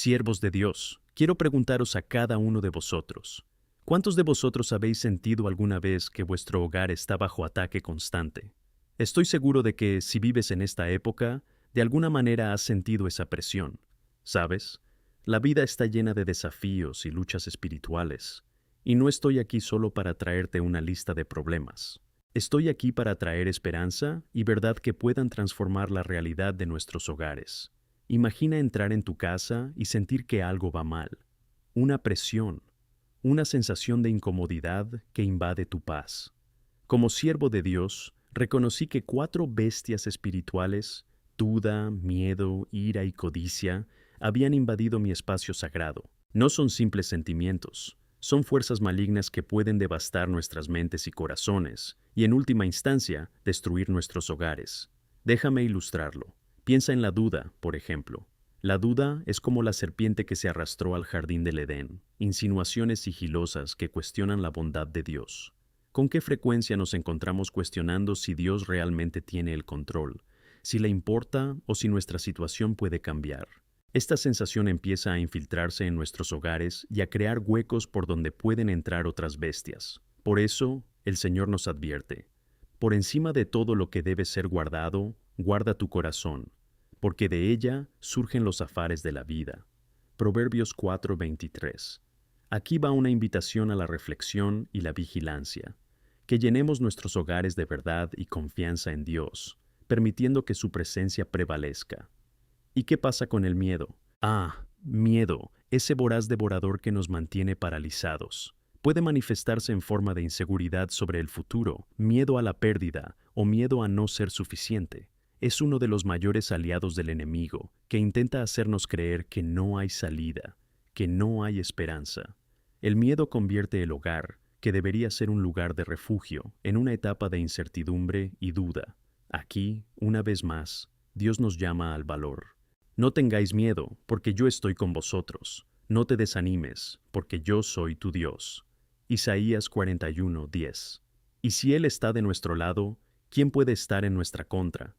Siervos de Dios, quiero preguntaros a cada uno de vosotros, ¿cuántos de vosotros habéis sentido alguna vez que vuestro hogar está bajo ataque constante? Estoy seguro de que, si vives en esta época, de alguna manera has sentido esa presión. ¿Sabes? La vida está llena de desafíos y luchas espirituales, y no estoy aquí solo para traerte una lista de problemas. Estoy aquí para traer esperanza y verdad que puedan transformar la realidad de nuestros hogares. Imagina entrar en tu casa y sentir que algo va mal. Una presión, una sensación de incomodidad que invade tu paz. Como siervo de Dios, reconocí que 4 bestias espirituales, duda, miedo, ira y codicia, habían invadido mi espacio sagrado. No son simples sentimientos, son fuerzas malignas que pueden devastar nuestras mentes y corazones, y en última instancia, destruir nuestros hogares. Déjame ilustrarlo. Piensa en la duda, por ejemplo. La duda es como la serpiente que se arrastró al jardín del Edén, insinuaciones sigilosas que cuestionan la bondad de Dios. ¿Con qué frecuencia nos encontramos cuestionando si Dios realmente tiene el control, si le importa o si nuestra situación puede cambiar? Esta sensación empieza a infiltrarse en nuestros hogares y a crear huecos por donde pueden entrar otras bestias. Por eso, el Señor nos advierte: por encima de todo lo que debe ser guardado, guarda tu corazón, porque de ella surgen los afares de la vida. Proverbios 4:23. Aquí va una invitación a la reflexión y la vigilancia. Que llenemos nuestros hogares de verdad y confianza en Dios, permitiendo que su presencia prevalezca. ¿Y qué pasa con el miedo? Miedo, ese voraz devorador que nos mantiene paralizados. Puede manifestarse en forma de inseguridad sobre el futuro, miedo a la pérdida o miedo a no ser suficiente. Es uno de los mayores aliados del enemigo, que intenta hacernos creer que no hay salida, que no hay esperanza. El miedo convierte el hogar, que debería ser un lugar de refugio, en una etapa de incertidumbre y duda. Aquí, una vez más, Dios nos llama al valor. No tengáis miedo, porque yo estoy con vosotros. No te desanimes, porque yo soy tu Dios. Isaías 41:10. Y si Él está de nuestro lado, ¿quién puede estar en nuestra contra?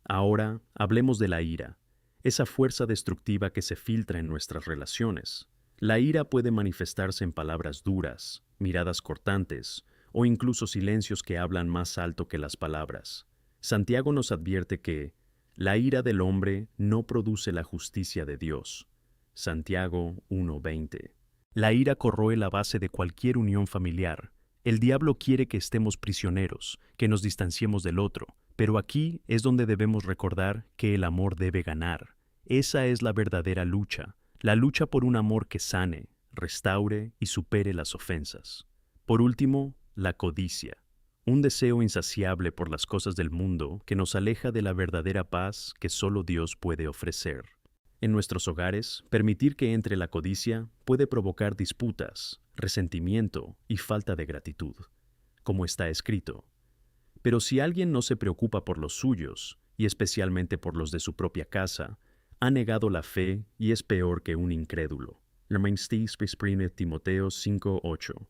Ahora, hablemos de la ira, esa fuerza destructiva que se filtra en nuestras relaciones. La ira puede manifestarse en palabras duras, miradas cortantes, o incluso silencios que hablan más alto que las palabras. Santiago nos advierte que la ira del hombre no produce la justicia de Dios. Santiago 1:20. La ira corroe la base de cualquier unión familiar. El diablo quiere que estemos prisioneros, que nos distanciemos del otro, pero aquí es donde debemos recordar que el amor debe ganar. Esa es la verdadera lucha, la lucha por un amor que sane, restaure y supere las ofensas. Por último, la codicia. Un deseo insaciable por las cosas del mundo que nos aleja de la verdadera paz que solo Dios puede ofrecer. En nuestros hogares, permitir que entre la codicia puede provocar disputas, resentimiento y falta de gratitud, como está escrito. Pero si alguien no se preocupa por los suyos, y especialmente por los de su propia casa, ha negado la fe y es peor que un incrédulo. Timoteo 5:8.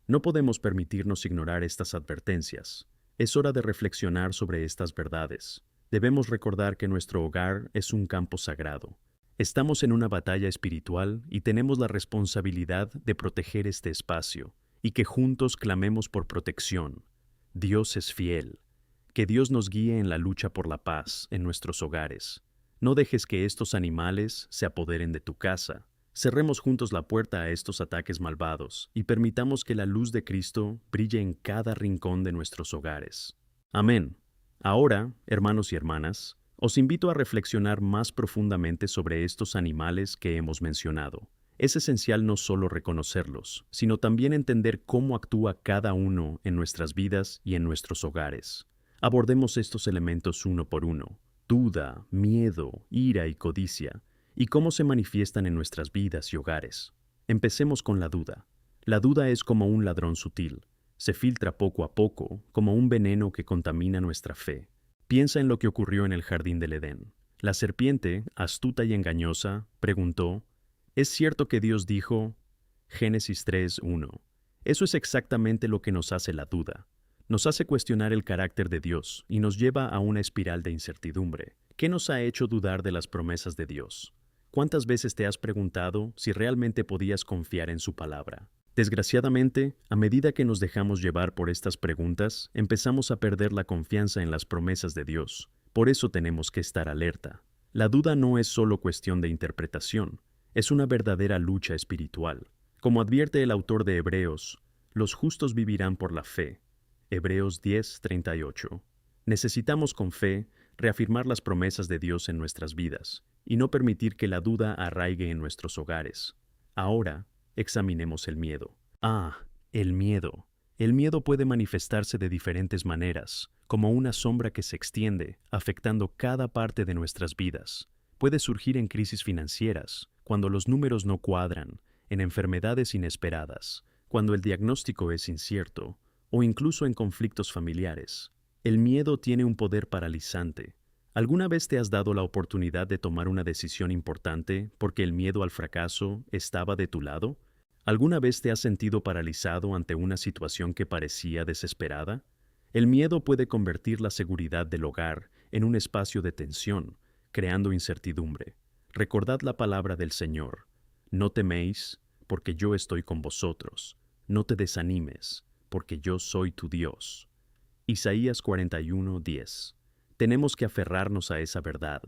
No podemos permitirnos ignorar estas advertencias. Es hora de reflexionar sobre estas verdades. Debemos recordar que nuestro hogar es un campo sagrado. Estamos en una batalla espiritual y tenemos la responsabilidad de proteger este espacio, y que juntos clamemos por protección. Dios es fiel. Que Dios nos guíe en la lucha por la paz en nuestros hogares. No dejes que estos animales se apoderen de tu casa. Cerremos juntos la puerta a estos ataques malvados y permitamos que la luz de Cristo brille en cada rincón de nuestros hogares. Amén. Ahora, hermanos y hermanas, os invito a reflexionar más profundamente sobre estos animales que hemos mencionado. Es esencial no solo reconocerlos, sino también entender cómo actúa cada uno en nuestras vidas y en nuestros hogares. Abordemos estos elementos uno por uno: duda, miedo, ira y codicia, y cómo se manifiestan en nuestras vidas y hogares. Empecemos con la duda. La duda es como un ladrón sutil. Se filtra poco a poco, como un veneno que contamina nuestra fe. Piensa en lo que ocurrió en el jardín del Edén. La serpiente, astuta y engañosa, preguntó: ¿es cierto que Dios dijo? Génesis 3:1. Eso es exactamente lo que nos hace la duda. Nos hace cuestionar el carácter de Dios y nos lleva a una espiral de incertidumbre. ¿Qué nos ha hecho dudar de las promesas de Dios? ¿Cuántas veces te has preguntado si realmente podías confiar en su palabra? Desgraciadamente, a medida que nos dejamos llevar por estas preguntas, empezamos a perder la confianza en las promesas de Dios. Por eso tenemos que estar alerta. La duda no es solo cuestión de interpretación, es una verdadera lucha espiritual. Como advierte el autor de Hebreos, los justos vivirán por la fe. Hebreos 10:38. Necesitamos con fe reafirmar las promesas de Dios en nuestras vidas y no permitir que la duda arraigue en nuestros hogares. Ahora, examinemos el miedo. El miedo. El miedo puede manifestarse de diferentes maneras, como una sombra que se extiende, afectando cada parte de nuestras vidas. Puede surgir en crisis financieras, cuando los números no cuadran, en enfermedades inesperadas, cuando el diagnóstico es incierto, o incluso en conflictos familiares. El miedo tiene un poder paralizante. ¿Alguna vez te has dado la oportunidad de tomar una decisión importante porque el miedo al fracaso estaba de tu lado? ¿Alguna vez te has sentido paralizado ante una situación que parecía desesperada? El miedo puede convertir la seguridad del hogar en un espacio de tensión, creando incertidumbre. Recordad la palabra del Señor. No teméis, porque yo estoy con vosotros. No te desanimes, porque yo soy tu Dios. Isaías 41:10. Tenemos que aferrarnos a esa verdad,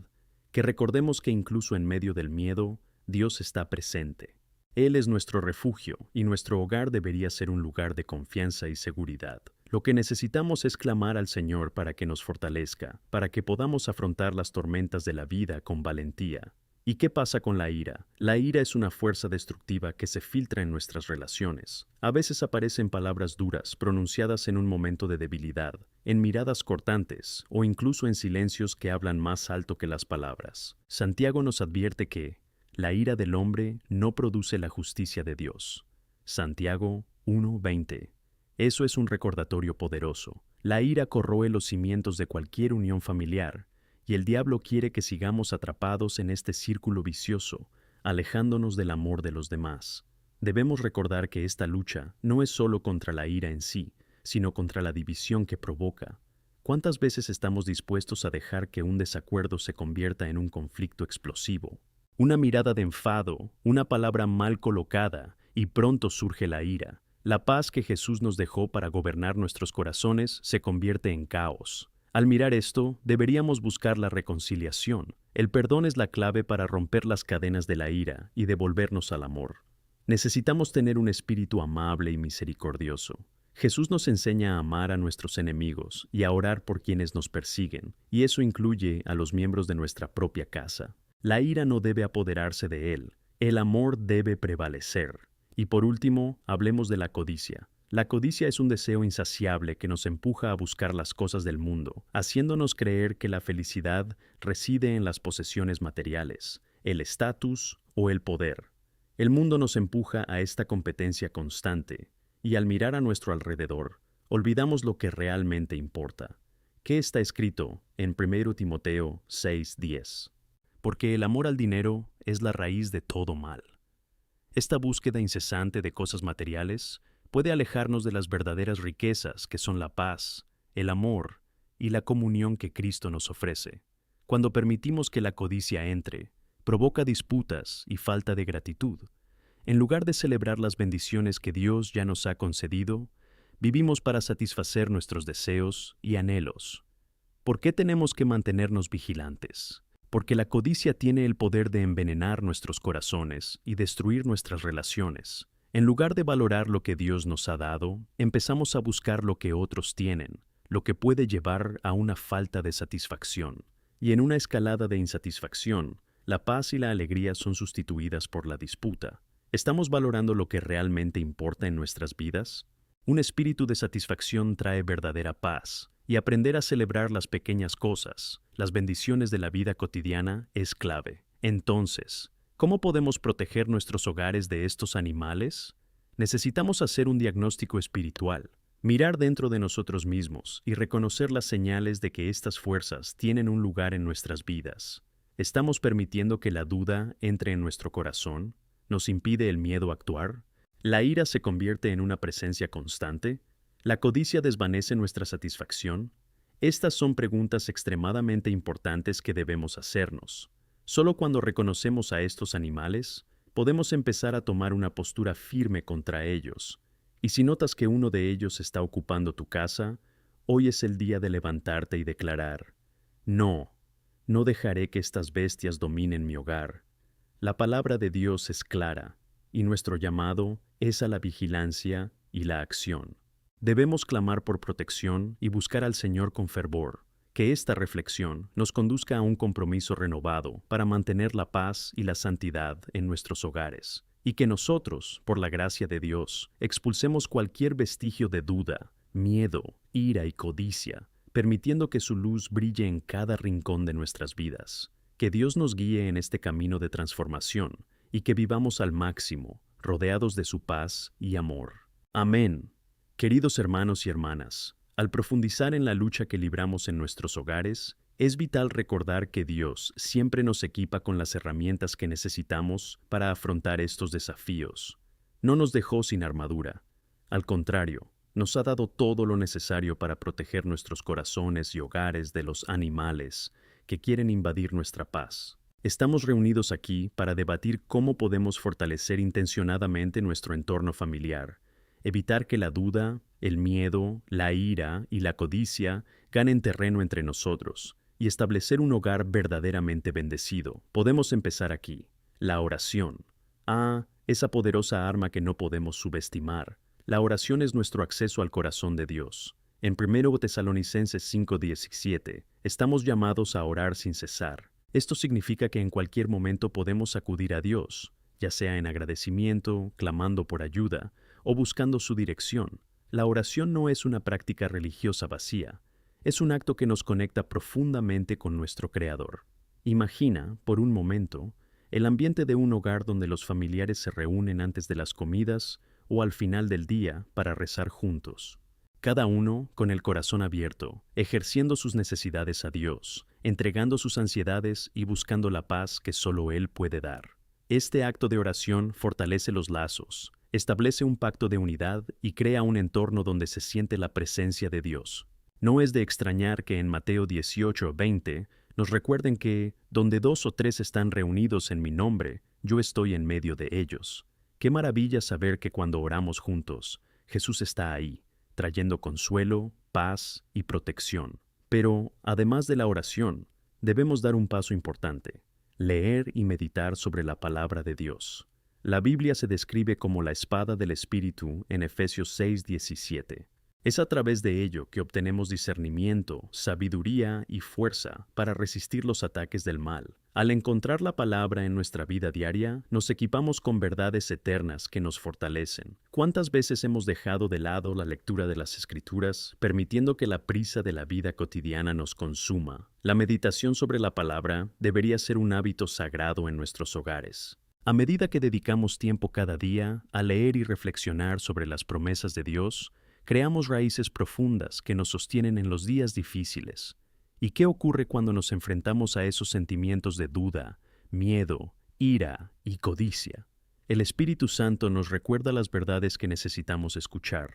que recordemos que incluso en medio del miedo, Dios está presente. Él es nuestro refugio y nuestro hogar debería ser un lugar de confianza y seguridad. Lo que necesitamos es clamar al Señor para que nos fortalezca, para que podamos afrontar las tormentas de la vida con valentía. ¿Y qué pasa con la ira? La ira es una fuerza destructiva que se filtra en nuestras relaciones. A veces aparecen palabras duras, pronunciadas en un momento de debilidad, en miradas cortantes o incluso en silencios que hablan más alto que las palabras. Santiago nos advierte que la ira del hombre no produce la justicia de Dios. Santiago 1:20. Eso es un recordatorio poderoso. La ira corroe los cimientos de cualquier unión familiar, y el diablo quiere que sigamos atrapados en este círculo vicioso, alejándonos del amor de los demás. Debemos recordar que esta lucha no es solo contra la ira en sí, sino contra la división que provoca. ¿Cuántas veces estamos dispuestos a dejar que un desacuerdo se convierta en un conflicto explosivo? Una mirada de enfado, una palabra mal colocada, y pronto surge la ira. La paz que Jesús nos dejó para gobernar nuestros corazones se convierte en caos. Al mirar esto, deberíamos buscar la reconciliación. El perdón es la clave para romper las cadenas de la ira y devolvernos al amor. Necesitamos tener un espíritu amable y misericordioso. Jesús nos enseña a amar a nuestros enemigos y a orar por quienes nos persiguen, y eso incluye a los miembros de nuestra propia casa. La ira no debe apoderarse de él, el amor debe prevalecer. Y por último, hablemos de la codicia. La codicia es un deseo insaciable que nos empuja a buscar las cosas del mundo, haciéndonos creer que la felicidad reside en las posesiones materiales, el estatus o el poder. El mundo nos empuja a esta competencia constante, y al mirar a nuestro alrededor, olvidamos lo que realmente importa. ¿Qué está escrito en 1 Timoteo 6:10? Porque el amor al dinero es la raíz de todo mal. Esta búsqueda incesante de cosas materiales puede alejarnos de las verdaderas riquezas que son la paz, el amor y la comunión que Cristo nos ofrece. Cuando permitimos que la codicia entre, provoca disputas y falta de gratitud. En lugar de celebrar las bendiciones que Dios ya nos ha concedido, vivimos para satisfacer nuestros deseos y anhelos. ¿Por qué tenemos que mantenernos vigilantes? Porque la codicia tiene el poder de envenenar nuestros corazones y destruir nuestras relaciones. En lugar de valorar lo que Dios nos ha dado, empezamos a buscar lo que otros tienen, lo que puede llevar a una falta de satisfacción. Y en una escalada de insatisfacción, la paz y la alegría son sustituidas por la disputa. ¿Estamos valorando lo que realmente importa en nuestras vidas? Un espíritu de satisfacción trae verdadera paz, y aprender a celebrar las pequeñas cosas, las bendiciones de la vida cotidiana, es clave. Entonces, ¿cómo podemos proteger nuestros hogares de estos animales? Necesitamos hacer un diagnóstico espiritual, mirar dentro de nosotros mismos y reconocer las señales de que estas fuerzas tienen un lugar en nuestras vidas. ¿Estamos permitiendo que la duda entre en nuestro corazón? ¿Nos impide el miedo a actuar? ¿La ira se convierte en una presencia constante? ¿La codicia desvanece nuestra satisfacción? Estas son preguntas extremadamente importantes que debemos hacernos. Solo cuando reconocemos a estos animales, podemos empezar a tomar una postura firme contra ellos. Y si notas que uno de ellos está ocupando tu casa, hoy es el día de levantarte y declarar: no, no dejaré que estas bestias dominen mi hogar. La palabra de Dios es clara, y nuestro llamado es a la vigilancia y la acción. Debemos clamar por protección y buscar al Señor con fervor. Que esta reflexión nos conduzca a un compromiso renovado para mantener la paz y la santidad en nuestros hogares, y que nosotros, por la gracia de Dios, expulsemos cualquier vestigio de duda, miedo, ira y codicia, permitiendo que su luz brille en cada rincón de nuestras vidas. Que Dios nos guíe en este camino de transformación y que vivamos al máximo, rodeados de su paz y amor. Amén. Queridos hermanos y hermanas, al profundizar en la lucha que libramos en nuestros hogares, es vital recordar que Dios siempre nos equipa con las herramientas que necesitamos para afrontar estos desafíos. No nos dejó sin armadura. Al contrario, nos ha dado todo lo necesario para proteger nuestros corazones y hogares de los animales que quieren invadir nuestra paz. Estamos reunidos aquí para debatir cómo podemos fortalecer intencionadamente nuestro entorno familiar, evitar que la duda, el miedo, la ira y la codicia ganen terreno entre nosotros y establecer un hogar verdaderamente bendecido. Podemos empezar aquí. La oración. Esa poderosa arma que no podemos subestimar. La oración es nuestro acceso al corazón de Dios. En 1 Tesalonicenses 5:17, estamos llamados a orar sin cesar. Esto significa que en cualquier momento podemos acudir a Dios, ya sea en agradecimiento, clamando por ayuda o buscando su dirección. La oración no es una práctica religiosa vacía, es un acto que nos conecta profundamente con nuestro Creador. Imagina, por un momento, el ambiente de un hogar donde los familiares se reúnen antes de las comidas o al final del día para rezar juntos. Cada uno con el corazón abierto, ejerciendo sus necesidades a Dios, entregando sus ansiedades y buscando la paz que solo Él puede dar. Este acto de oración fortalece los lazos, establece un pacto de unidad y crea un entorno donde se siente la presencia de Dios. No es de extrañar que en Mateo 18:20 nos recuerden que, donde 2 o 3 están reunidos en mi nombre, yo estoy en medio de ellos. Qué maravilla saber que cuando oramos juntos, Jesús está ahí, trayendo consuelo, paz y protección. Pero, además de la oración, debemos dar un paso importante: leer y meditar sobre la palabra de Dios. La Biblia se describe como la espada del Espíritu en Efesios 6:17. Es a través de ello que obtenemos discernimiento, sabiduría y fuerza para resistir los ataques del mal. Al encontrar la palabra en nuestra vida diaria, nos equipamos con verdades eternas que nos fortalecen. ¿Cuántas veces hemos dejado de lado la lectura de las Escrituras, permitiendo que la prisa de la vida cotidiana nos consuma? La meditación sobre la palabra debería ser un hábito sagrado en nuestros hogares. A medida que dedicamos tiempo cada día a leer y reflexionar sobre las promesas de Dios, creamos raíces profundas que nos sostienen en los días difíciles. ¿Y qué ocurre cuando nos enfrentamos a esos sentimientos de duda, miedo, ira y codicia? El Espíritu Santo nos recuerda las verdades que necesitamos escuchar,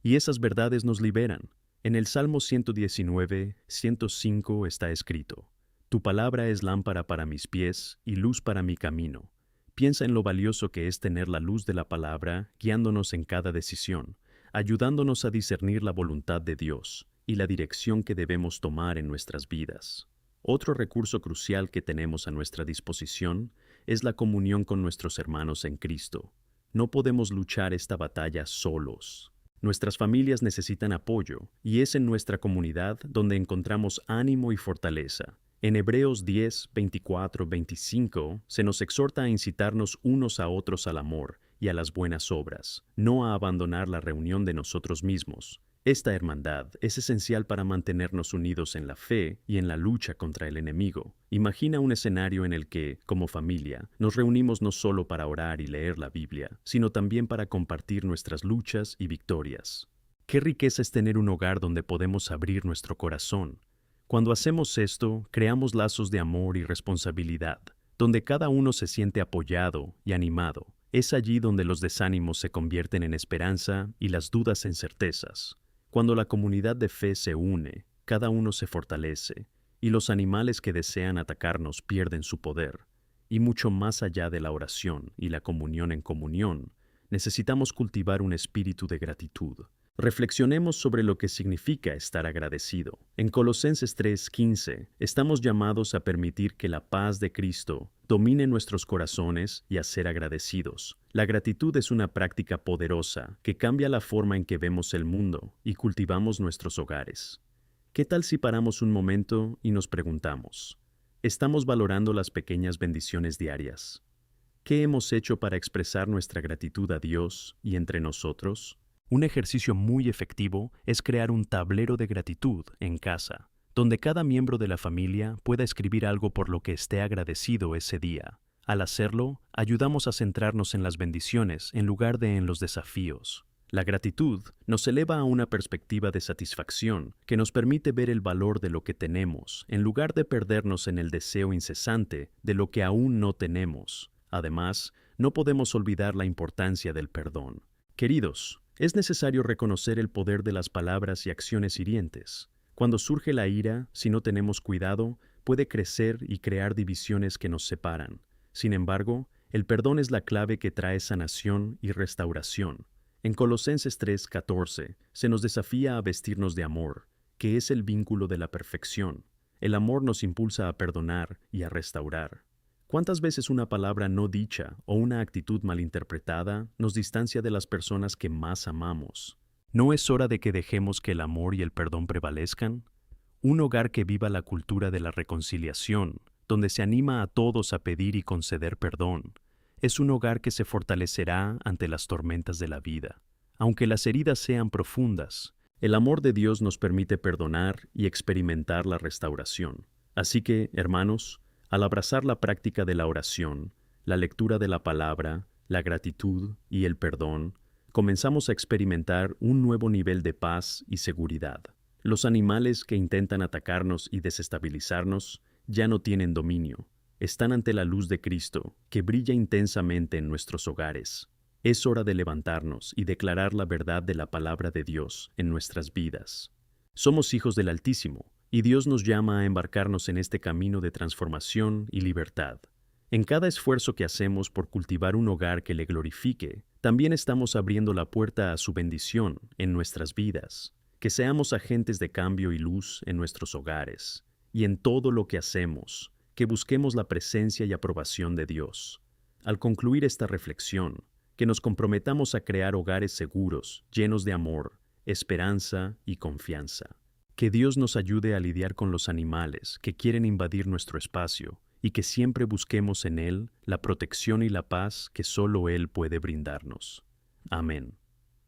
y esas verdades nos liberan. En el Salmo 119:105 está escrito: Tu palabra es lámpara para mis pies y luz para mi camino. Piensa en lo valioso que es tener la luz de la palabra guiándonos en cada decisión, ayudándonos a discernir la voluntad de Dios y la dirección que debemos tomar en nuestras vidas. Otro recurso crucial que tenemos a nuestra disposición es la comunión con nuestros hermanos en Cristo. No podemos luchar esta batalla solos. Nuestras familias necesitan apoyo, y es en nuestra comunidad donde encontramos ánimo y fortaleza. En Hebreos 10:24-25 se nos exhorta a incitarnos unos a otros al amor y a las buenas obras, no a abandonar la reunión de nosotros mismos. Esta hermandad es esencial para mantenernos unidos en la fe y en la lucha contra el enemigo. Imagina un escenario en el que, como familia, nos reunimos no solo para orar y leer la Biblia, sino también para compartir nuestras luchas y victorias. Qué riqueza es tener un hogar donde podemos abrir nuestro corazón. Cuando hacemos esto, creamos lazos de amor y responsabilidad, donde cada uno se siente apoyado y animado. Es allí donde los desánimos se convierten en esperanza y las dudas en certezas. Cuando la comunidad de fe se une, cada uno se fortalece, y los animales que desean atacarnos pierden su poder. Y mucho más allá de la oración y la comunión en comunión, necesitamos cultivar un espíritu de gratitud. Reflexionemos sobre lo que significa estar agradecido. En Colosenses 3:15, estamos llamados a permitir que la paz de Cristo domine nuestros corazones y a ser agradecidos. La gratitud es una práctica poderosa que cambia la forma en que vemos el mundo y cultivamos nuestros hogares. ¿Qué tal si paramos un momento y nos preguntamos, ¿estamos valorando las pequeñas bendiciones diarias? ¿Qué hemos hecho para expresar nuestra gratitud a Dios y entre nosotros? Un ejercicio muy efectivo es crear un tablero de gratitud en casa, donde cada miembro de la familia pueda escribir algo por lo que esté agradecido ese día. Al hacerlo, ayudamos a centrarnos en las bendiciones en lugar de en los desafíos. La gratitud nos eleva a una perspectiva de satisfacción que nos permite ver el valor de lo que tenemos, en lugar de perdernos en el deseo incesante de lo que aún no tenemos. Además, no podemos olvidar la importancia del perdón. Queridos, es necesario reconocer el poder de las palabras y acciones hirientes. Cuando surge la ira, si no tenemos cuidado, puede crecer y crear divisiones que nos separan. Sin embargo, el perdón es la clave que trae sanación y restauración. En Colosenses 3:14 se nos desafía a vestirnos de amor, que es el vínculo de la perfección. El amor nos impulsa a perdonar y a restaurar. ¿Cuántas veces una palabra no dicha o una actitud malinterpretada nos distancia de las personas que más amamos? ¿No es hora de que dejemos que el amor y el perdón prevalezcan? Un hogar que viva la cultura de la reconciliación, donde se anima a todos a pedir y conceder perdón, es un hogar que se fortalecerá ante las tormentas de la vida. Aunque las heridas sean profundas, el amor de Dios nos permite perdonar y experimentar la restauración. Así que, hermanos, al abrazar la práctica de la oración, la lectura de la palabra, la gratitud y el perdón, comenzamos a experimentar un nuevo nivel de paz y seguridad. Los animales que intentan atacarnos y desestabilizarnos ya no tienen dominio. Están ante la luz de Cristo, que brilla intensamente en nuestros hogares. Es hora de levantarnos y declarar la verdad de la palabra de Dios en nuestras vidas. Somos hijos del Altísimo, y Dios nos llama a embarcarnos en este camino de transformación y libertad. En cada esfuerzo que hacemos por cultivar un hogar que le glorifique, también estamos abriendo la puerta a su bendición en nuestras vidas. Que seamos agentes de cambio y luz en nuestros hogares, y en todo lo que hacemos, que busquemos la presencia y aprobación de Dios. Al concluir esta reflexión, que nos comprometamos a crear hogares seguros, llenos de amor, esperanza y confianza. Que Dios nos ayude a lidiar con los animales que quieren invadir nuestro espacio y que siempre busquemos en Él la protección y la paz que solo Él puede brindarnos. Amén.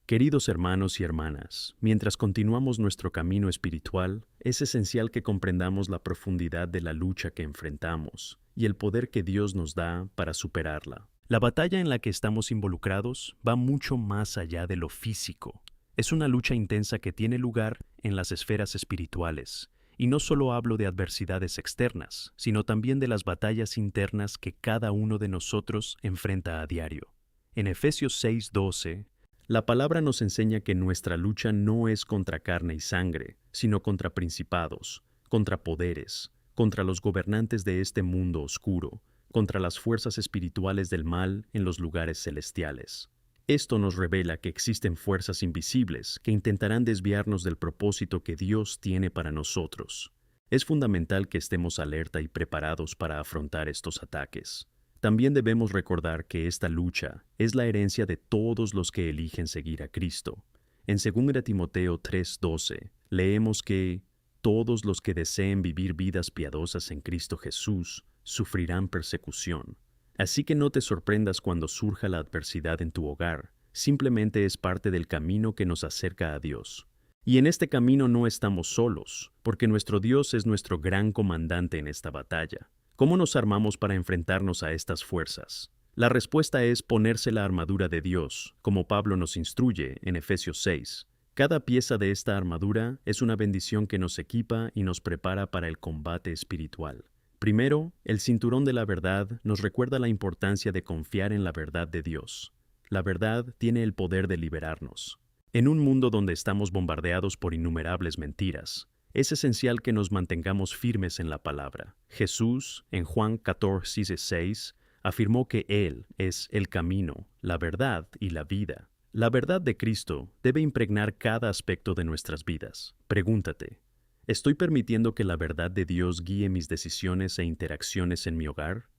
Queridos hermanos y hermanas, mientras continuamos nuestro camino espiritual, es esencial que comprendamos la profundidad de la lucha que enfrentamos y el poder que Dios nos da para superarla. La batalla en la que estamos involucrados va mucho más allá de lo físico. Es una lucha intensa que tiene lugar en las esferas espirituales, y no solo hablo de adversidades externas, sino también de las batallas internas que cada uno de nosotros enfrenta a diario. En Efesios 6:12, la palabra nos enseña que nuestra lucha no es contra carne y sangre, sino contra principados, contra poderes, contra los gobernantes de este mundo oscuro, contra las fuerzas espirituales del mal en los lugares celestiales. Esto nos revela que existen fuerzas invisibles que intentarán desviarnos del propósito que Dios tiene para nosotros. Es fundamental que estemos alerta y preparados para afrontar estos ataques. También debemos recordar que esta lucha es la herencia de todos los que eligen seguir a Cristo. En 2 Timoteo 3:12 leemos que todos los que deseen vivir vidas piadosas en Cristo Jesús sufrirán persecución. Así que no te sorprendas cuando surja la adversidad en tu hogar, simplemente es parte del camino que nos acerca a Dios. Y en este camino no estamos solos, porque nuestro Dios es nuestro gran comandante en esta batalla. ¿Cómo nos armamos para enfrentarnos a estas fuerzas? La respuesta es ponerse la armadura de Dios, como Pablo nos instruye en Efesios 6. Cada pieza de esta armadura es una bendición que nos equipa y nos prepara para el combate espiritual. Primero, el cinturón de la verdad nos recuerda la importancia de confiar en la verdad de Dios. La verdad tiene el poder de liberarnos. En un mundo donde estamos bombardeados por innumerables mentiras, Es esencial que nos mantengamos firmes en la palabra. Jesús, en Juan 14:6, afirmó que Él es el camino, la verdad y la vida. La verdad de Cristo debe impregnar cada aspecto de nuestras vidas. Pregúntate, ¿estoy permitiendo que la verdad de Dios guíe mis decisiones e interacciones en mi hogar?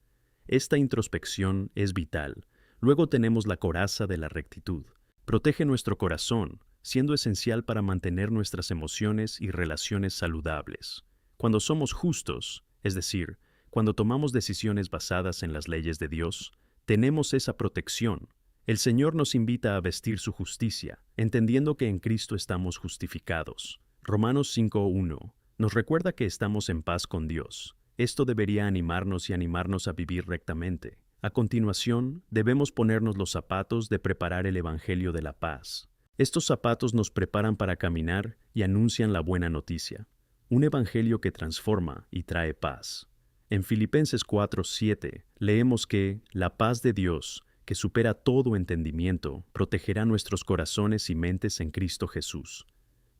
Esta introspección es vital. Luego tenemos la coraza de la rectitud. Protege nuestro corazón, siendo esencial para mantener nuestras emociones y relaciones saludables. Cuando somos justos, es decir, cuando tomamos decisiones basadas en las leyes de Dios, tenemos esa protección. El Señor nos invita a vestir su justicia, entendiendo que en Cristo estamos justificados. Romanos 5:1 nos recuerda que estamos en paz con Dios. Esto debería animarnos y animarnos a vivir rectamente. A continuación, debemos ponernos los zapatos de preparar el Evangelio de la paz. Estos zapatos nos preparan para caminar y anuncian la buena noticia, un Evangelio que transforma y trae paz. En Filipenses 4:7 leemos que la paz de Dios, que supera todo entendimiento, protegerá nuestros corazones y mentes en Cristo Jesús.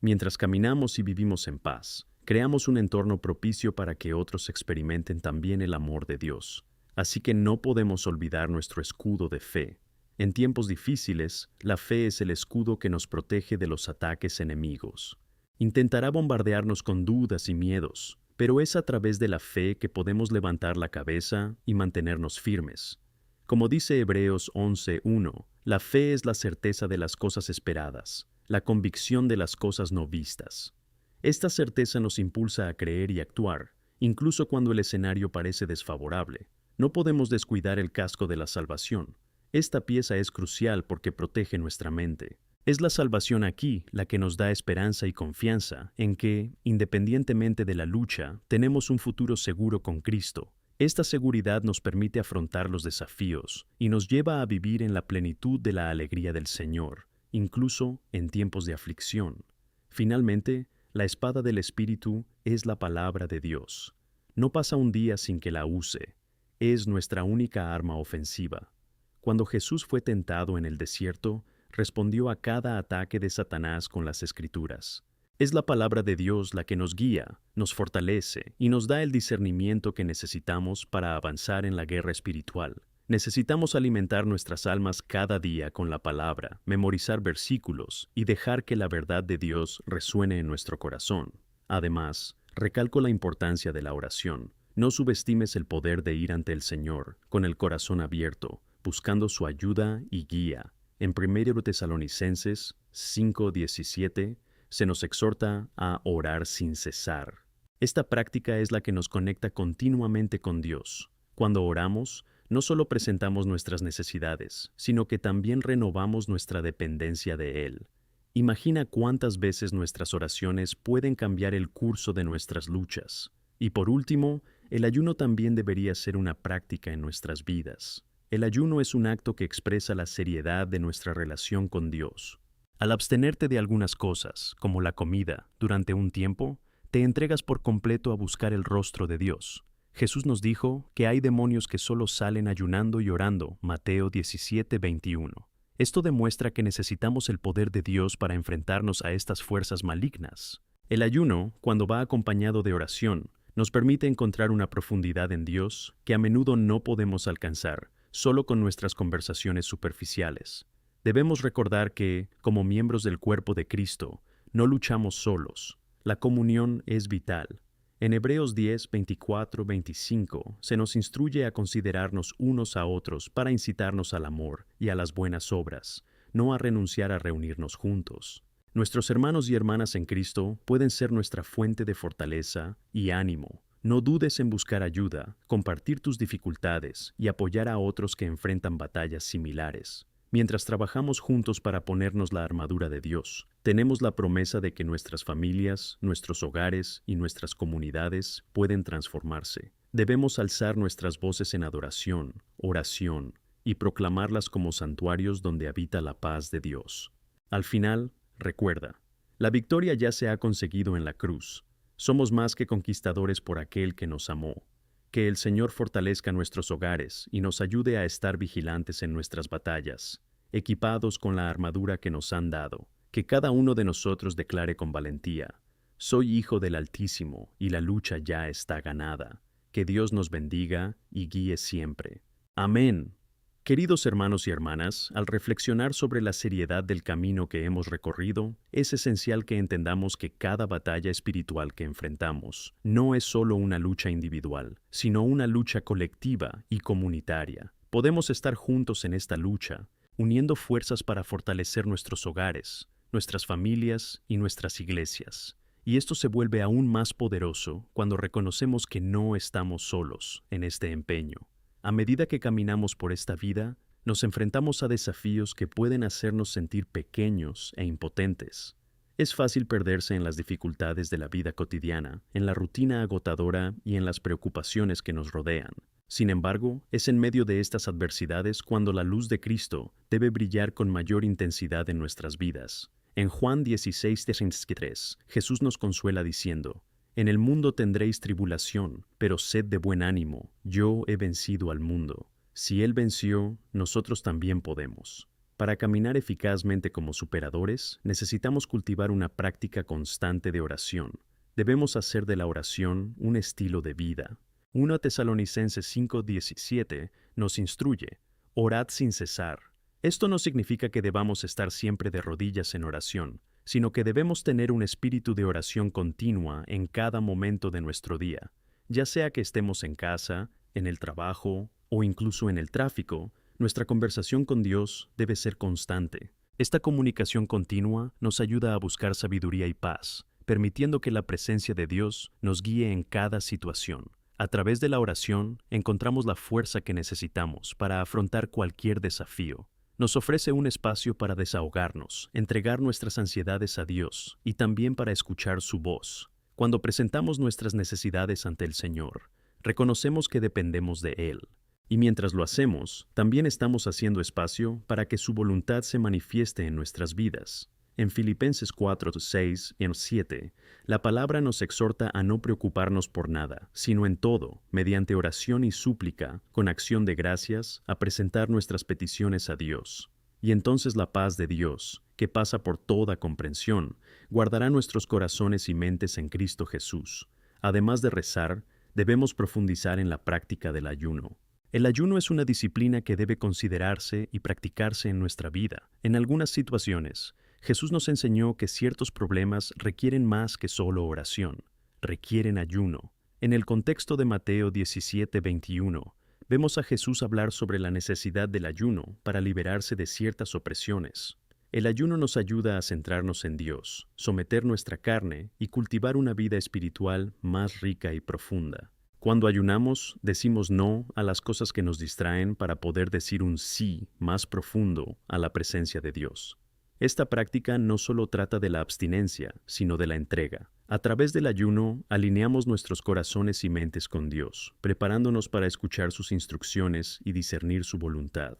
Mientras caminamos y vivimos en paz, creamos un entorno propicio para que otros experimenten también el amor de Dios. Así que no podemos olvidar nuestro escudo de fe. En tiempos difíciles, la fe es el escudo que nos protege de los ataques enemigos. Intentará bombardearnos con dudas y miedos, pero es a través de la fe que podemos levantar la cabeza y mantenernos firmes. Como dice Hebreos 11:1, la fe es la certeza de las cosas esperadas, la convicción de las cosas no vistas. Esta certeza nos impulsa a creer y actuar, incluso cuando el escenario parece desfavorable. No podemos descuidar el casco de la salvación. Esta pieza es crucial porque protege nuestra mente. Es la salvación aquí la que nos da esperanza y confianza en que, independientemente de la lucha, tenemos un futuro seguro con Cristo. Esta seguridad nos permite afrontar los desafíos y nos lleva a vivir en la plenitud de la alegría del Señor, incluso en tiempos de aflicción. Finalmente, la espada del Espíritu es la palabra de Dios. No pasa un día sin que la use. Es nuestra única arma ofensiva. Cuando Jesús fue tentado en el desierto, respondió a cada ataque de Satanás con las Escrituras. Es la palabra de Dios la que nos guía, nos fortalece y nos da el discernimiento que necesitamos para avanzar en la guerra espiritual. Necesitamos alimentar nuestras almas cada día con la palabra, memorizar versículos y dejar que la verdad de Dios resuene en nuestro corazón. Además, recalco la importancia de la oración. No subestimes el poder de ir ante el Señor con el corazón abierto, buscando su ayuda y guía. En 1 Tesalonicenses 5:17 se nos exhorta a orar sin cesar. Esta práctica es la que nos conecta continuamente con Dios. Cuando oramos, no solo presentamos nuestras necesidades, sino que también renovamos nuestra dependencia de Él. Imagina cuántas veces nuestras oraciones pueden cambiar el curso de nuestras luchas. Y por último, el ayuno también debería ser una práctica en nuestras vidas. El ayuno es un acto que expresa la seriedad de nuestra relación con Dios. Al abstenerte de algunas cosas, como la comida, durante un tiempo, te entregas por completo a buscar el rostro de Dios. Jesús nos dijo que hay demonios que solo salen ayunando y orando, Mateo 17:21. Esto demuestra que necesitamos el poder de Dios para enfrentarnos a estas fuerzas malignas. El ayuno, cuando va acompañado de oración, nos permite encontrar una profundidad en Dios que a menudo no podemos alcanzar, solo con nuestras conversaciones superficiales. Debemos recordar que, como miembros del cuerpo de Cristo, no luchamos solos. La comunión es vital. En Hebreos 10:24-25 se nos instruye a considerarnos unos a otros para incitarnos al amor y a las buenas obras, no a renunciar a reunirnos juntos. Nuestros hermanos y hermanas en Cristo pueden ser nuestra fuente de fortaleza y ánimo. No dudes en buscar ayuda, compartir tus dificultades y apoyar a otros que enfrentan batallas similares. Mientras trabajamos juntos para ponernos la armadura de Dios, tenemos la promesa de que nuestras familias, nuestros hogares y nuestras comunidades pueden transformarse. Debemos alzar nuestras voces en adoración, oración y proclamarlas como santuarios donde habita la paz de Dios. Al final, recuerda, la victoria ya se ha conseguido en la cruz. Somos más que conquistadores por aquel que nos amó. Que el Señor fortalezca nuestros hogares y nos ayude a estar vigilantes en nuestras batallas, equipados con la armadura que nos han dado. Que cada uno de nosotros declare con valentía: soy hijo del Altísimo y la lucha ya está ganada. Que Dios nos bendiga y guíe siempre. Amén. Queridos hermanos y hermanas, al reflexionar sobre la seriedad del camino que hemos recorrido, es esencial que entendamos que cada batalla espiritual que enfrentamos no es solo una lucha individual, sino una lucha colectiva y comunitaria. Podemos estar juntos en esta lucha, uniendo fuerzas para fortalecer nuestros hogares, nuestras familias y nuestras iglesias. Y esto se vuelve aún más poderoso cuando reconocemos que no estamos solos en este empeño. A medida que caminamos por esta vida, nos enfrentamos a desafíos que pueden hacernos sentir pequeños e impotentes. Es fácil perderse en las dificultades de la vida cotidiana, en la rutina agotadora y en las preocupaciones que nos rodean. Sin embargo, es en medio de estas adversidades cuando la luz de Cristo debe brillar con mayor intensidad en nuestras vidas. En Juan 16:33, Jesús nos consuela diciendo: En el mundo tendréis tribulación, pero sed de buen ánimo, yo he vencido al mundo. Si Él venció, nosotros también podemos. Para caminar eficazmente como superadores, necesitamos cultivar una práctica constante de oración. Debemos hacer de la oración un estilo de vida. 1 Tesalonicenses 5:17 nos instruye: orad sin cesar. Esto no significa que debamos estar siempre de rodillas en oración, sino que debemos tener un espíritu de oración continua en cada momento de nuestro día, ya sea que estemos en casa, en el trabajo o incluso en el tráfico. Nuestra conversación con Dios debe ser constante. Esta comunicación continua nos ayuda a buscar sabiduría y paz, permitiendo que la presencia de Dios nos guíe en cada situación. A través de la oración encontramos la fuerza que necesitamos para afrontar cualquier desafío. Nos ofrece un espacio para desahogarnos, entregar nuestras ansiedades a Dios y también para escuchar su voz. Cuando presentamos nuestras necesidades ante el Señor, reconocemos que dependemos de Él. Y mientras lo hacemos, también estamos haciendo espacio para que su voluntad se manifieste en nuestras vidas. En Filipenses 4:6 y 7, la palabra nos exhorta a no preocuparnos por nada, sino en todo, mediante oración y súplica, con acción de gracias, a presentar nuestras peticiones a Dios. Y entonces la paz de Dios, que pasa por toda comprensión, guardará nuestros corazones y mentes en Cristo Jesús. Además de rezar, debemos profundizar en la práctica del ayuno. El ayuno es una disciplina que debe considerarse y practicarse en nuestra vida. En algunas situaciones, Jesús nos enseñó que ciertos problemas requieren más que solo oración, requieren ayuno. En el contexto de Mateo 17:21, vemos a Jesús hablar sobre la necesidad del ayuno para liberarse de ciertas opresiones. El ayuno nos ayuda a centrarnos en Dios, someter nuestra carne y cultivar una vida espiritual más rica y profunda. Cuando ayunamos, decimos no a las cosas que nos distraen para poder decir un sí más profundo a la presencia de Dios. Esta práctica no solo trata de la abstinencia, sino de la entrega. A través del ayuno, alineamos nuestros corazones y mentes con Dios, preparándonos para escuchar sus instrucciones y discernir su voluntad.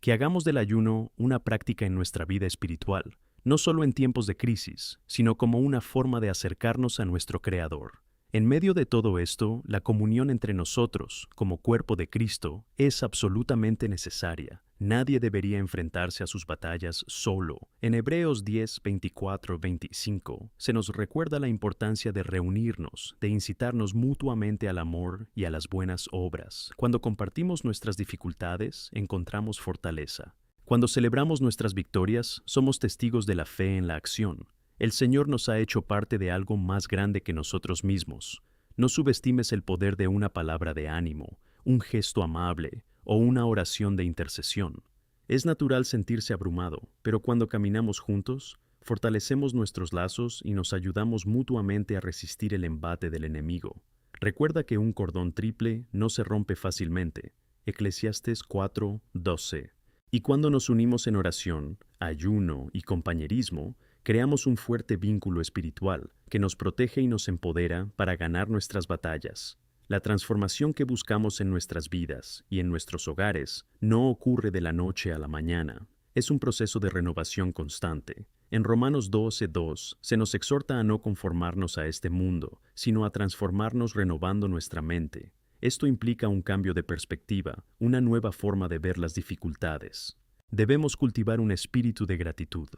Que hagamos del ayuno una práctica en nuestra vida espiritual, no solo en tiempos de crisis, sino como una forma de acercarnos a nuestro Creador. En medio de todo esto, la comunión entre nosotros, como cuerpo de Cristo, es absolutamente necesaria. Nadie debería enfrentarse a sus batallas solo. En Hebreos 10:24-25 se nos recuerda la importancia de reunirnos, de incitarnos mutuamente al amor y a las buenas obras. Cuando compartimos nuestras dificultades, encontramos fortaleza. Cuando celebramos nuestras victorias, somos testigos de la fe en la acción. El Señor nos ha hecho parte de algo más grande que nosotros mismos. No subestimes el poder de una palabra de ánimo, un gesto amable o una oración de intercesión. Es natural sentirse abrumado, pero cuando caminamos juntos, fortalecemos nuestros lazos y nos ayudamos mutuamente a resistir el embate del enemigo. Recuerda que un cordón triple no se rompe fácilmente. Eclesiastés 4:12. Y cuando nos unimos en oración, ayuno y compañerismo, creamos un fuerte vínculo espiritual que nos protege y nos empodera para ganar nuestras batallas. La transformación que buscamos en nuestras vidas y en nuestros hogares no ocurre de la noche a la mañana. Es un proceso de renovación constante. En Romanos 12:2 se nos exhorta a no conformarnos a este mundo, sino a transformarnos renovando nuestra mente. Esto implica un cambio de perspectiva, una nueva forma de ver las dificultades. Debemos cultivar un espíritu de gratitud.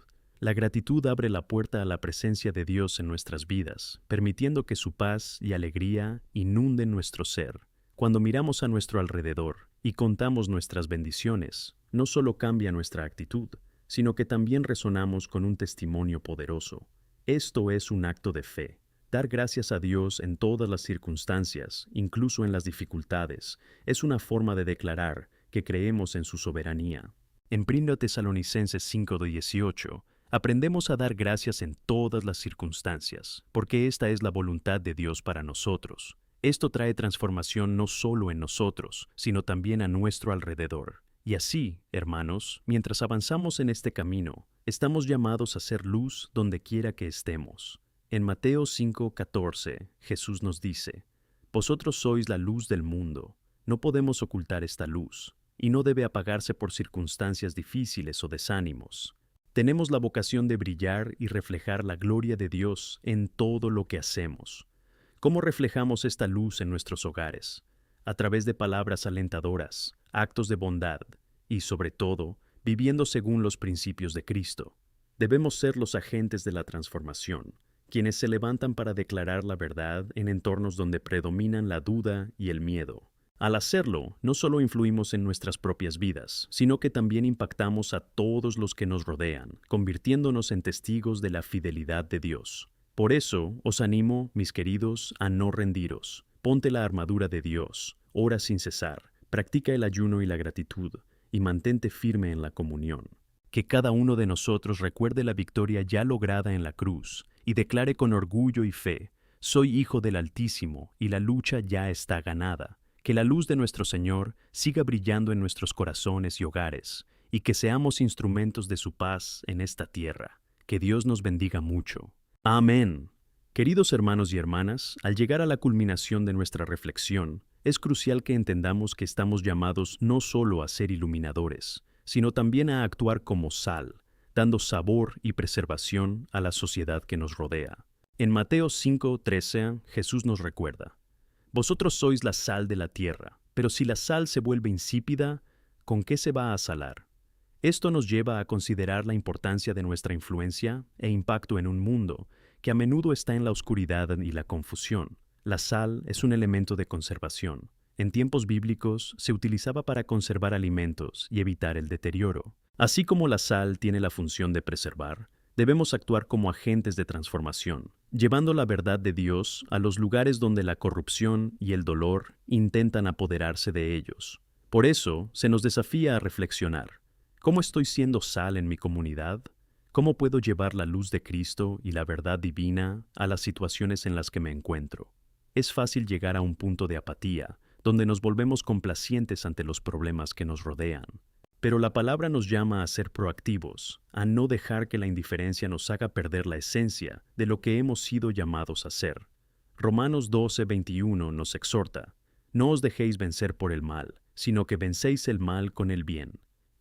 La gratitud abre la puerta a la presencia de Dios en nuestras vidas, permitiendo que su paz y alegría inunden nuestro ser. Cuando miramos a nuestro alrededor y contamos nuestras bendiciones, no solo cambia nuestra actitud, sino que también resonamos con un testimonio poderoso. Esto es un acto de fe. Dar gracias a Dios en todas las circunstancias, incluso en las dificultades, es una forma de declarar que creemos en su soberanía. En 1 Tesalonicenses 5:18, aprendemos a dar gracias en todas las circunstancias, porque esta es la voluntad de Dios para nosotros. Esto trae transformación no solo en nosotros, sino también a nuestro alrededor. Y así, hermanos, mientras avanzamos en este camino, estamos llamados a ser luz donde quiera que estemos. En Mateo 5:14, Jesús nos dice: «Vosotros sois la luz del mundo. No podemos ocultar esta luz, y no debe apagarse por circunstancias difíciles o desánimos. Tenemos la vocación de brillar y reflejar la gloria de Dios en todo lo que hacemos». ¿Cómo reflejamos esta luz en nuestros hogares? A través de palabras alentadoras, actos de bondad y, sobre todo, viviendo según los principios de Cristo. Debemos ser los agentes de la transformación, quienes se levantan para declarar la verdad en entornos donde predominan la duda y el miedo. Al hacerlo, no solo influimos en nuestras propias vidas, sino que también impactamos a todos los que nos rodean, convirtiéndonos en testigos de la fidelidad de Dios. Por eso, os animo, mis queridos, a no rendiros. Ponte la armadura de Dios, ora sin cesar, practica el ayuno y la gratitud, y mantente firme en la comunión. Que cada uno de nosotros recuerde la victoria ya lograda en la cruz, y declare con orgullo y fe: «Soy hijo del Altísimo, y la lucha ya está ganada». Que la luz de nuestro Señor siga brillando en nuestros corazones y hogares, y que seamos instrumentos de su paz en esta tierra. Que Dios nos bendiga mucho. Amén. Queridos hermanos y hermanas, al llegar a la culminación de nuestra reflexión, es crucial que entendamos que estamos llamados no solo a ser iluminadores, sino también a actuar como sal, dando sabor y preservación a la sociedad que nos rodea. En Mateo 5:13, Jesús nos recuerda: «Vosotros sois la sal de la tierra, pero si la sal se vuelve insípida, ¿con qué se va a salar?». Esto nos lleva a considerar la importancia de nuestra influencia e impacto en un mundo que a menudo está en la oscuridad y la confusión. La sal es un elemento de conservación. En tiempos bíblicos se utilizaba para conservar alimentos y evitar el deterioro. Así como la sal tiene la función de preservar, debemos actuar como agentes de transformación, llevando la verdad de Dios a los lugares donde la corrupción y el dolor intentan apoderarse de ellos. Por eso, se nos desafía a reflexionar. ¿Cómo estoy siendo sal en mi comunidad? ¿Cómo puedo llevar la luz de Cristo y la verdad divina a las situaciones en las que me encuentro? Es fácil llegar a un punto de apatía, donde nos volvemos complacientes ante los problemas que nos rodean. Pero la palabra nos llama a ser proactivos, a no dejar que la indiferencia nos haga perder la esencia de lo que hemos sido llamados a ser. Romanos 12:21 nos exhorta: «No os dejéis vencer por el mal, sino que vencéis el mal con el bien».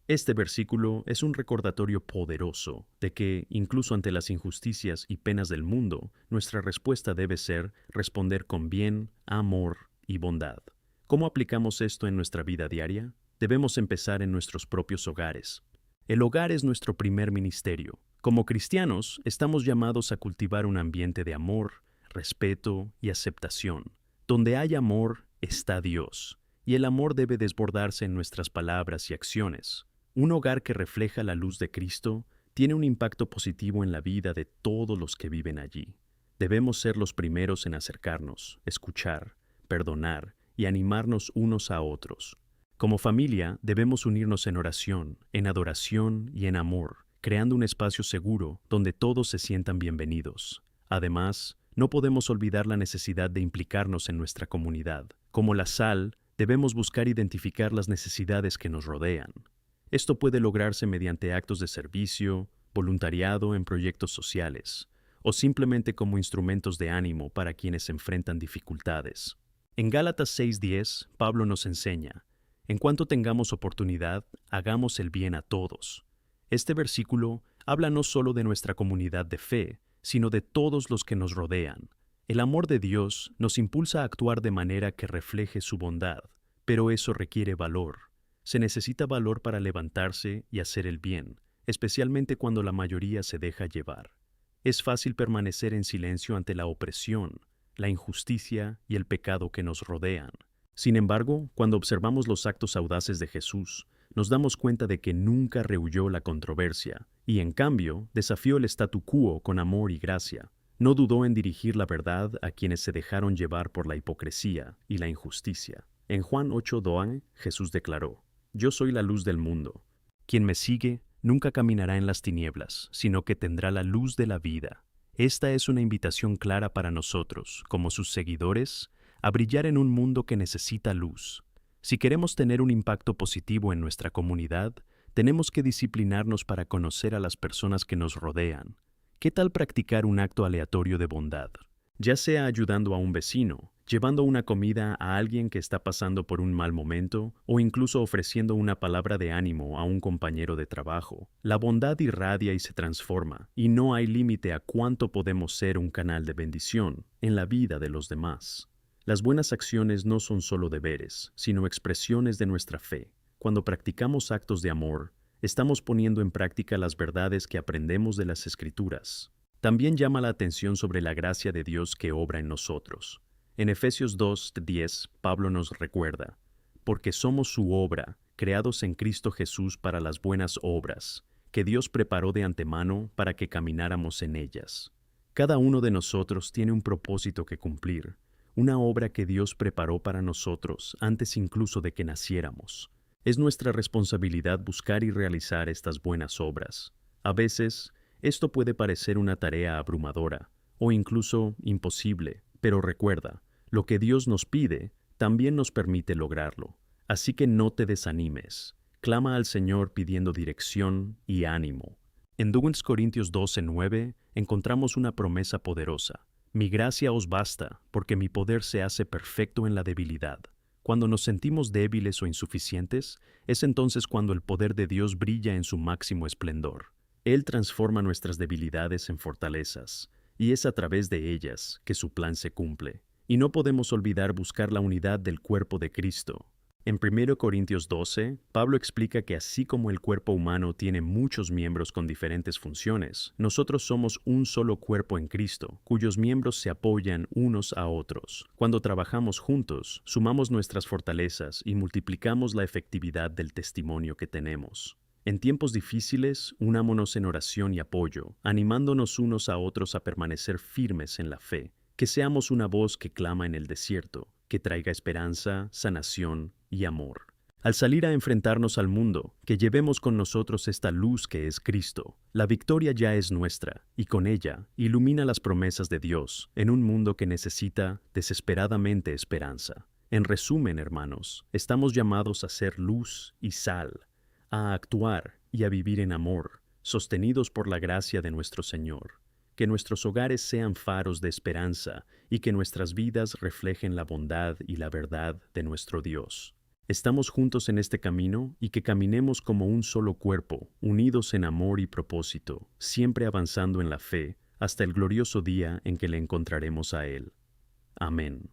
Este versículo es un recordatorio poderoso de que, incluso ante las injusticias y penas del mundo, nuestra respuesta debe ser responder con bien, amor y bondad. ¿Cómo aplicamos esto en nuestra vida diaria? Debemos empezar en nuestros propios hogares. El hogar es nuestro primer ministerio. Como cristianos, estamos llamados a cultivar un ambiente de amor, respeto y aceptación. Donde hay amor, está Dios, y el amor debe desbordarse en nuestras palabras y acciones. Un hogar que refleja la luz de Cristo tiene un impacto positivo en la vida de todos los que viven allí. Debemos ser los primeros en acercarnos, escuchar, perdonar y animarnos unos a otros. Como familia, debemos unirnos en oración, en adoración y en amor, creando un espacio seguro donde todos se sientan bienvenidos. Además, no podemos olvidar la necesidad de implicarnos en nuestra comunidad. Como la sal, debemos buscar identificar las necesidades que nos rodean. Esto puede lograrse mediante actos de servicio, voluntariado en proyectos sociales, o simplemente como instrumentos de ánimo para quienes enfrentan dificultades. En Gálatas 6:10, Pablo nos enseña: «En cuanto tengamos oportunidad, hagamos el bien a todos». Este versículo habla no solo de nuestra comunidad de fe, sino de todos los que nos rodean. El amor de Dios nos impulsa a actuar de manera que refleje su bondad, pero eso requiere valor. Se necesita valor para levantarse y hacer el bien, especialmente cuando la mayoría se deja llevar. Es fácil permanecer en silencio ante la opresión, la injusticia y el pecado que nos rodean. Sin embargo, cuando observamos los actos audaces de Jesús, nos damos cuenta de que nunca rehuyó la controversia y, en cambio, desafió el statu quo con amor y gracia. No dudó en dirigir la verdad a quienes se dejaron llevar por la hipocresía y la injusticia. En Juan 8:2, Jesús declaró: «Yo soy la luz del mundo. Quien me sigue nunca caminará en las tinieblas, sino que tendrá la luz de la vida». Esta es una invitación clara para nosotros, como sus seguidores, a brillar en un mundo que necesita luz. Si queremos tener un impacto positivo en nuestra comunidad, tenemos que disciplinarnos para conocer a las personas que nos rodean. ¿Qué tal practicar un acto aleatorio de bondad? Ya sea ayudando a un vecino, llevando una comida a alguien que está pasando por un mal momento, o incluso ofreciendo una palabra de ánimo a un compañero de trabajo. La bondad irradia y se transforma, y no hay límite a cuánto podemos ser un canal de bendición en la vida de los demás. Las buenas acciones no son solo deberes, sino expresiones de nuestra fe. Cuando practicamos actos de amor, estamos poniendo en práctica las verdades que aprendemos de las Escrituras. También llama la atención sobre la gracia de Dios que obra en nosotros. En Efesios 2:10, Pablo nos recuerda: «Porque somos su obra, creados en Cristo Jesús para las buenas obras, que Dios preparó de antemano para que camináramos en ellas». Cada uno de nosotros tiene un propósito que cumplir, una obra que Dios preparó para nosotros antes incluso de que naciéramos. Es nuestra responsabilidad buscar y realizar estas buenas obras. A veces, esto puede parecer una tarea abrumadora o incluso imposible, pero recuerda, lo que Dios nos pide también nos permite lograrlo. Así que no te desanimes. Clama al Señor pidiendo dirección y ánimo. En 2 Corintios 12:9 encontramos una promesa poderosa: «Mi gracia os basta, porque mi poder se hace perfecto en la debilidad». Cuando nos sentimos débiles o insuficientes, es entonces cuando el poder de Dios brilla en su máximo esplendor. Él transforma nuestras debilidades en fortalezas, y es a través de ellas que su plan se cumple. Y no podemos olvidar buscar la unidad del cuerpo de Cristo. En 1 Corintios 12, Pablo explica que así como el cuerpo humano tiene muchos miembros con diferentes funciones, nosotros somos un solo cuerpo en Cristo, cuyos miembros se apoyan unos a otros. Cuando trabajamos juntos, sumamos nuestras fortalezas y multiplicamos la efectividad del testimonio que tenemos. En tiempos difíciles, unámonos en oración y apoyo, animándonos unos a otros a permanecer firmes en la fe. Que seamos una voz que clama en el desierto, que traiga esperanza, sanación y amor. Al salir a enfrentarnos al mundo, que llevemos con nosotros esta luz que es Cristo. La victoria ya es nuestra, y con ella ilumina las promesas de Dios en un mundo que necesita desesperadamente esperanza. En resumen, hermanos, estamos llamados a ser luz y sal, a actuar y a vivir en amor, sostenidos por la gracia de nuestro Señor. Que nuestros hogares sean faros de esperanza y que nuestras vidas reflejen la bondad y la verdad de nuestro Dios. Estamos juntos en este camino y que caminemos como un solo cuerpo, unidos en amor y propósito, siempre avanzando en la fe hasta el glorioso día en que le encontraremos a Él. Amén.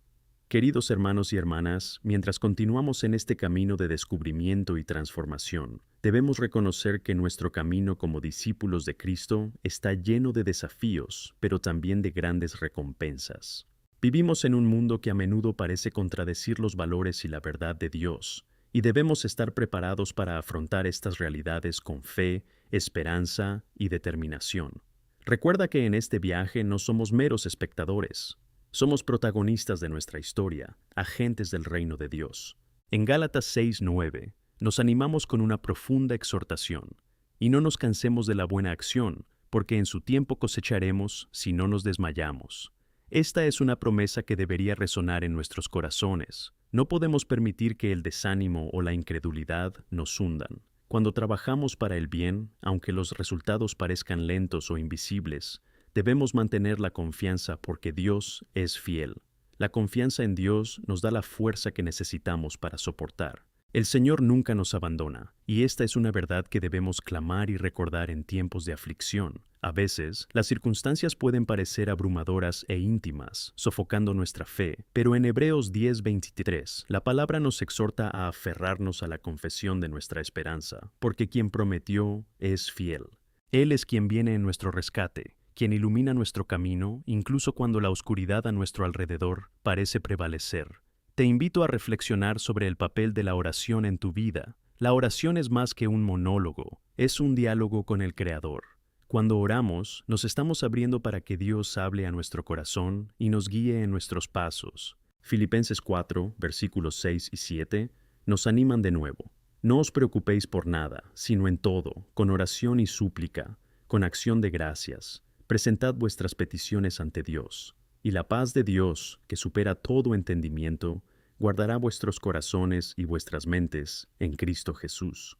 Queridos hermanos y hermanas, mientras continuamos en este camino de descubrimiento y transformación, debemos reconocer que nuestro camino como discípulos de Cristo está lleno de desafíos, pero también de grandes recompensas. Vivimos en un mundo que a menudo parece contradecir los valores y la verdad de Dios, y debemos estar preparados para afrontar estas realidades con fe, esperanza y determinación. Recuerda que en este viaje no somos meros espectadores. Somos protagonistas de nuestra historia, agentes del reino de Dios. En Gálatas 6:9 nos animamos con una profunda exhortación: y no nos cansemos de la buena acción, porque en su tiempo cosecharemos si no nos desmayamos. Esta es una promesa que debería resonar en nuestros corazones. No podemos permitir que el desánimo o la incredulidad nos hundan. Cuando trabajamos para el bien, aunque los resultados parezcan lentos o invisibles, debemos mantener la confianza porque Dios es fiel. La confianza en Dios nos da la fuerza que necesitamos para soportar. El Señor nunca nos abandona, y esta es una verdad que debemos clamar y recordar en tiempos de aflicción. A veces, las circunstancias pueden parecer abrumadoras e íntimas, sofocando nuestra fe, pero en Hebreos 10:23, la palabra nos exhorta a aferrarnos a la confesión de nuestra esperanza, porque quien prometió es fiel. Él es quien viene en nuestro rescate, quien ilumina nuestro camino, incluso cuando la oscuridad a nuestro alrededor parece prevalecer. Te invito a reflexionar sobre el papel de la oración en tu vida. La oración es más que un monólogo, es un diálogo con el Creador. Cuando oramos, nos estamos abriendo para que Dios hable a nuestro corazón y nos guíe en nuestros pasos. Filipenses 4, versículos 6 y 7, nos animan de nuevo. No os preocupéis por nada, sino en todo, con oración y súplica, con acción de gracias, presentad vuestras peticiones ante Dios, y la paz de Dios, que supera todo entendimiento, guardará vuestros corazones y vuestras mentes en Cristo Jesús.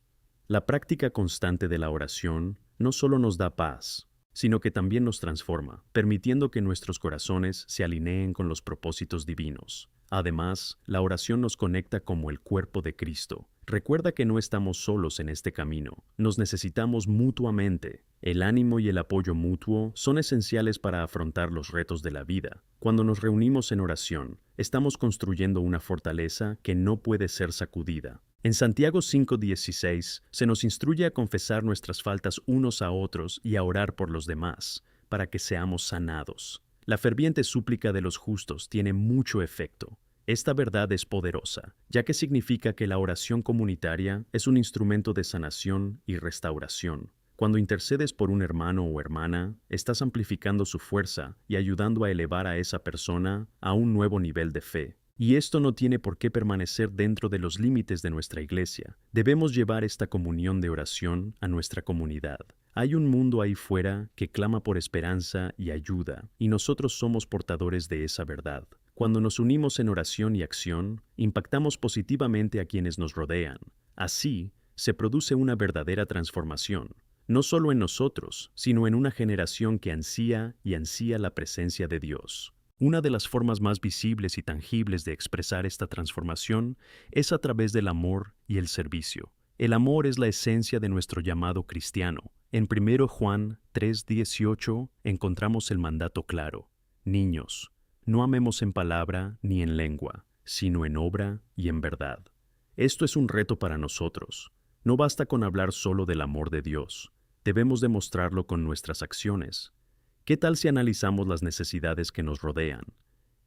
La práctica constante de la oración no solo nos da paz, sino que también nos transforma, permitiendo que nuestros corazones se alineen con los propósitos divinos. Además, la oración nos conecta como el cuerpo de Cristo. Recuerda que no estamos solos en este camino, nos necesitamos mutuamente. El ánimo y el apoyo mutuo son esenciales para afrontar los retos de la vida. Cuando nos reunimos en oración, estamos construyendo una fortaleza que no puede ser sacudida. En Santiago 5:16 se nos instruye a confesar nuestras faltas unos a otros y a orar por los demás, para que seamos sanados. La ferviente súplica de los justos tiene mucho efecto. Esta verdad es poderosa, ya que significa que la oración comunitaria es un instrumento de sanación y restauración. Cuando intercedes por un hermano o hermana, estás amplificando su fuerza y ayudando a elevar a esa persona a un nuevo nivel de fe. Y esto no tiene por qué permanecer dentro de los límites de nuestra iglesia. Debemos llevar esta comunión de oración a nuestra comunidad. Hay un mundo ahí fuera que clama por esperanza y ayuda, y nosotros somos portadores de esa verdad. Cuando nos unimos en oración y acción, impactamos positivamente a quienes nos rodean. Así, se produce una verdadera transformación, no solo en nosotros, sino en una generación que ansía la presencia de Dios. Una de las formas más visibles y tangibles de expresar esta transformación es a través del amor y el servicio. El amor es la esencia de nuestro llamado cristiano. En 1 Juan 3:18 encontramos el mandato claro: Niños, no amemos en palabra ni en lengua, sino en obra y en verdad. Esto es un reto para nosotros. No basta con hablar solo del amor de Dios. Debemos demostrarlo con nuestras acciones. ¿Qué tal si analizamos las necesidades que nos rodean?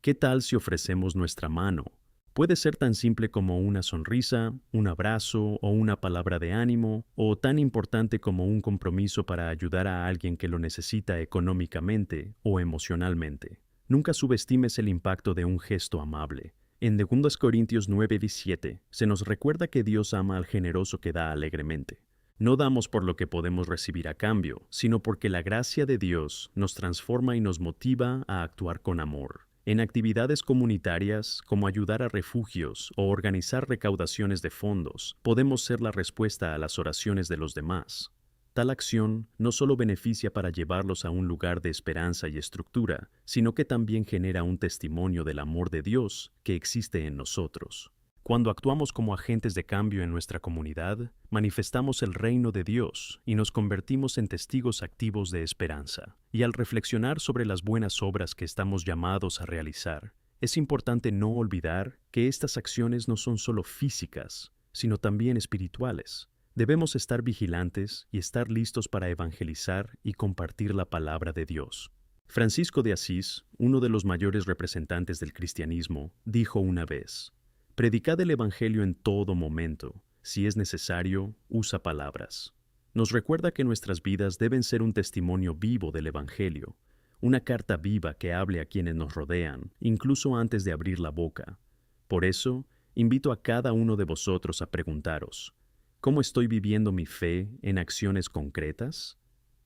¿Qué tal si ofrecemos nuestra mano? Puede ser tan simple como una sonrisa, un abrazo o una palabra de ánimo, o tan importante como un compromiso para ayudar a alguien que lo necesita económicamente o emocionalmente. Nunca subestimes el impacto de un gesto amable. En 2 Corintios 9:17 se nos recuerda que Dios ama al generoso que da alegremente. No damos por lo que podemos recibir a cambio, sino porque la gracia de Dios nos transforma y nos motiva a actuar con amor. En actividades comunitarias, como ayudar a refugios o organizar recaudaciones de fondos, podemos ser la respuesta a las oraciones de los demás. Tal acción no solo beneficia para llevarlos a un lugar de esperanza y estructura, sino que también genera un testimonio del amor de Dios que existe en nosotros. Cuando actuamos como agentes de cambio en nuestra comunidad, manifestamos el reino de Dios y nos convertimos en testigos activos de esperanza. Y al reflexionar sobre las buenas obras que estamos llamados a realizar, es importante no olvidar que estas acciones no son solo físicas, sino también espirituales. Debemos estar vigilantes y estar listos para evangelizar y compartir la palabra de Dios. Francisco de Asís, uno de los mayores representantes del cristianismo, dijo una vez: Predicad el Evangelio en todo momento. Si es necesario, usa palabras. Nos recuerda que nuestras vidas deben ser un testimonio vivo del Evangelio, una carta viva que hable a quienes nos rodean, incluso antes de abrir la boca. Por eso, invito a cada uno de vosotros a preguntaros: ¿cómo estoy viviendo mi fe en acciones concretas?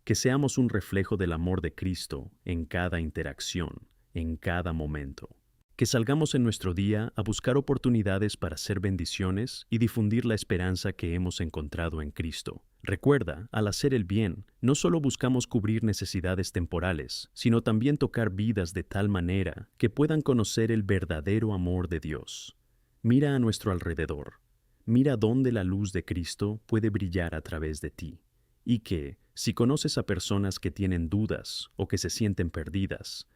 Que seamos un reflejo del amor de Cristo en cada interacción, en cada momento. Que salgamos en nuestro día a buscar oportunidades para hacer bendiciones y difundir la esperanza que hemos encontrado en Cristo. Recuerda, al hacer el bien, no solo buscamos cubrir necesidades temporales, sino también tocar vidas de tal manera que puedan conocer el verdadero amor de Dios. Mira a nuestro alrededor. Mira dónde la luz de Cristo puede brillar a través de ti. Y que, Si conoces a personas que tienen dudas o que se sienten perdidas,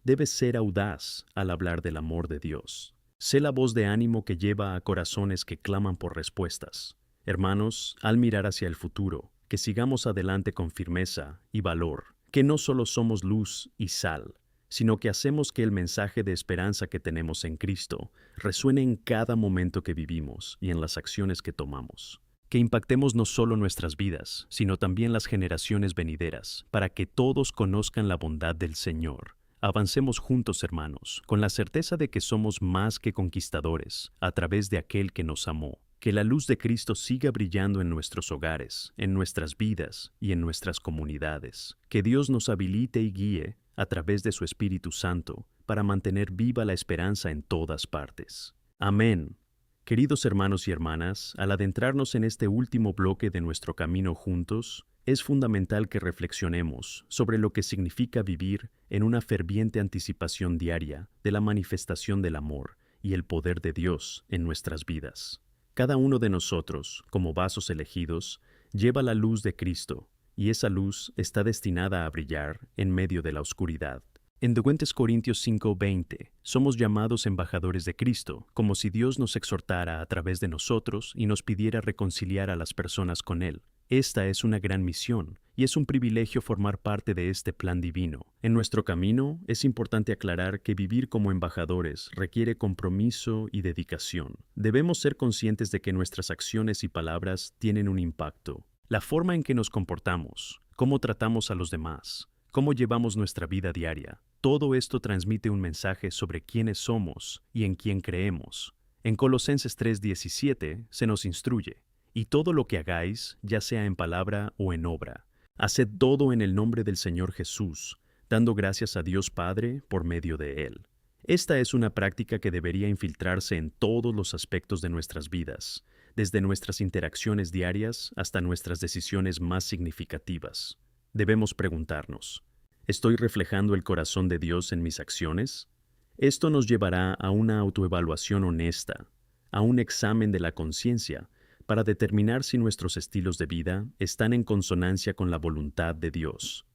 debes ser audaz al hablar del amor de Dios. Sé la voz de ánimo que lleva a corazones que claman por respuestas. Hermanos, al mirar hacia el futuro, que sigamos adelante con firmeza y valor, que no solo somos luz y sal, sino que hacemos que el mensaje de esperanza que tenemos en Cristo resuene en cada momento que vivimos y en las acciones que tomamos. Que impactemos no solo nuestras vidas, sino también las generaciones venideras, para que todos conozcan la bondad del Señor. Avancemos juntos, hermanos, con la certeza de que somos más que conquistadores a través de aquel que nos amó. Que la luz de Cristo siga brillando en nuestros hogares, en nuestras vidas y en nuestras comunidades. Que Dios nos habilite y guíe a través de su Espíritu Santo para mantener viva la esperanza en todas partes. Amén. Queridos hermanos y hermanas, al adentrarnos en este último bloque de nuestro camino juntos, es fundamental que reflexionemos sobre lo que significa vivir en una ferviente anticipación diaria de la manifestación del amor y el poder de Dios en nuestras vidas. Cada uno de nosotros, como vasos elegidos, lleva la luz de Cristo, y esa luz está destinada a brillar en medio de la oscuridad. En 2 Corintios 5:20, somos llamados embajadores de Cristo, como si Dios nos exhortara a través de nosotros y nos pidiera reconciliar a las personas con Él. Esta es una gran misión, y es un privilegio formar parte de este plan divino. En nuestro camino, es importante aclarar que vivir como embajadores requiere compromiso y dedicación. Debemos ser conscientes de que nuestras acciones y palabras tienen un impacto. La forma en que nos comportamos, cómo tratamos a los demás, cómo llevamos nuestra vida diaria, todo esto transmite un mensaje sobre quiénes somos y en quién creemos. En Colosenses 3:17 se nos instruye: y todo lo que hagáis, ya sea en palabra o en obra, haced todo en el nombre del Señor Jesús, dando gracias a Dios Padre por medio de Él. Esta es una práctica que debería infiltrarse en todos los aspectos de nuestras vidas, desde nuestras interacciones diarias hasta nuestras decisiones más significativas. Debemos preguntarnos: ¿estoy reflejando el corazón de Dios en mis acciones? Esto nos llevará a una autoevaluación honesta, a un examen de la conciencia, para determinar si nuestros estilos de vida están en consonancia con la voluntad de Dios.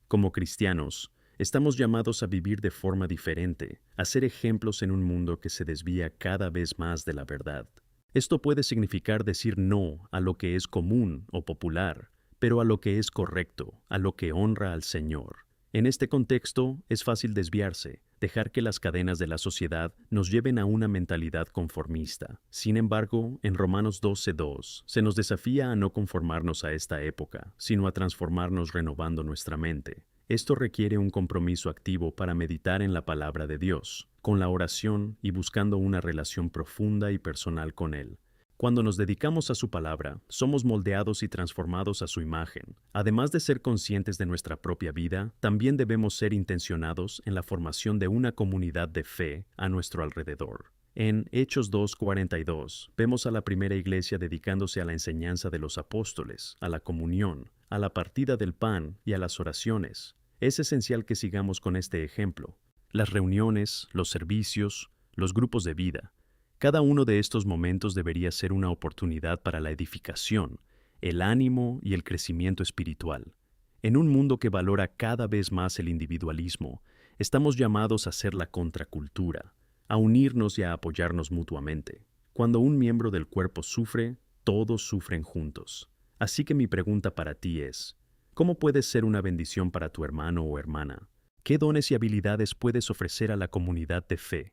Como cristianos, estamos llamados a vivir de forma diferente, a ser ejemplos en un mundo que se desvía cada vez más de la verdad. Esto puede significar decir no a lo que es común o popular, pero a lo que es correcto, a lo que honra al Señor. En este contexto, es fácil desviarse, dejar que las cadenas de la sociedad nos lleven a una mentalidad conformista. Sin embargo, en Romanos 12:2 se nos desafía a no conformarnos a esta época, sino a transformarnos renovando nuestra mente. Esto requiere un compromiso activo para meditar en la palabra de Dios, con la oración y buscando una relación profunda y personal con Él. Cuando nos dedicamos a su palabra, somos moldeados y transformados a su imagen. Además de ser conscientes de nuestra propia vida, también debemos ser intencionados en la formación de una comunidad de fe a nuestro alrededor. En Hechos 2:42 vemos a la primera iglesia dedicándose a la enseñanza de los apóstoles, a la comunión, a la partida del pan y a las oraciones. Es esencial que sigamos con este ejemplo. Las reuniones, los servicios, los grupos de vida. Cada uno de estos momentos debería ser una oportunidad para la edificación, el ánimo y el crecimiento espiritual. En un mundo que valora cada vez más el individualismo, estamos llamados a ser la contracultura, a unirnos y a apoyarnos mutuamente. Cuando un miembro del cuerpo sufre, todos sufren juntos. Así que mi pregunta para ti es: ¿cómo puedes ser una bendición para tu hermano o hermana? ¿Qué dones y habilidades puedes ofrecer a la comunidad de fe?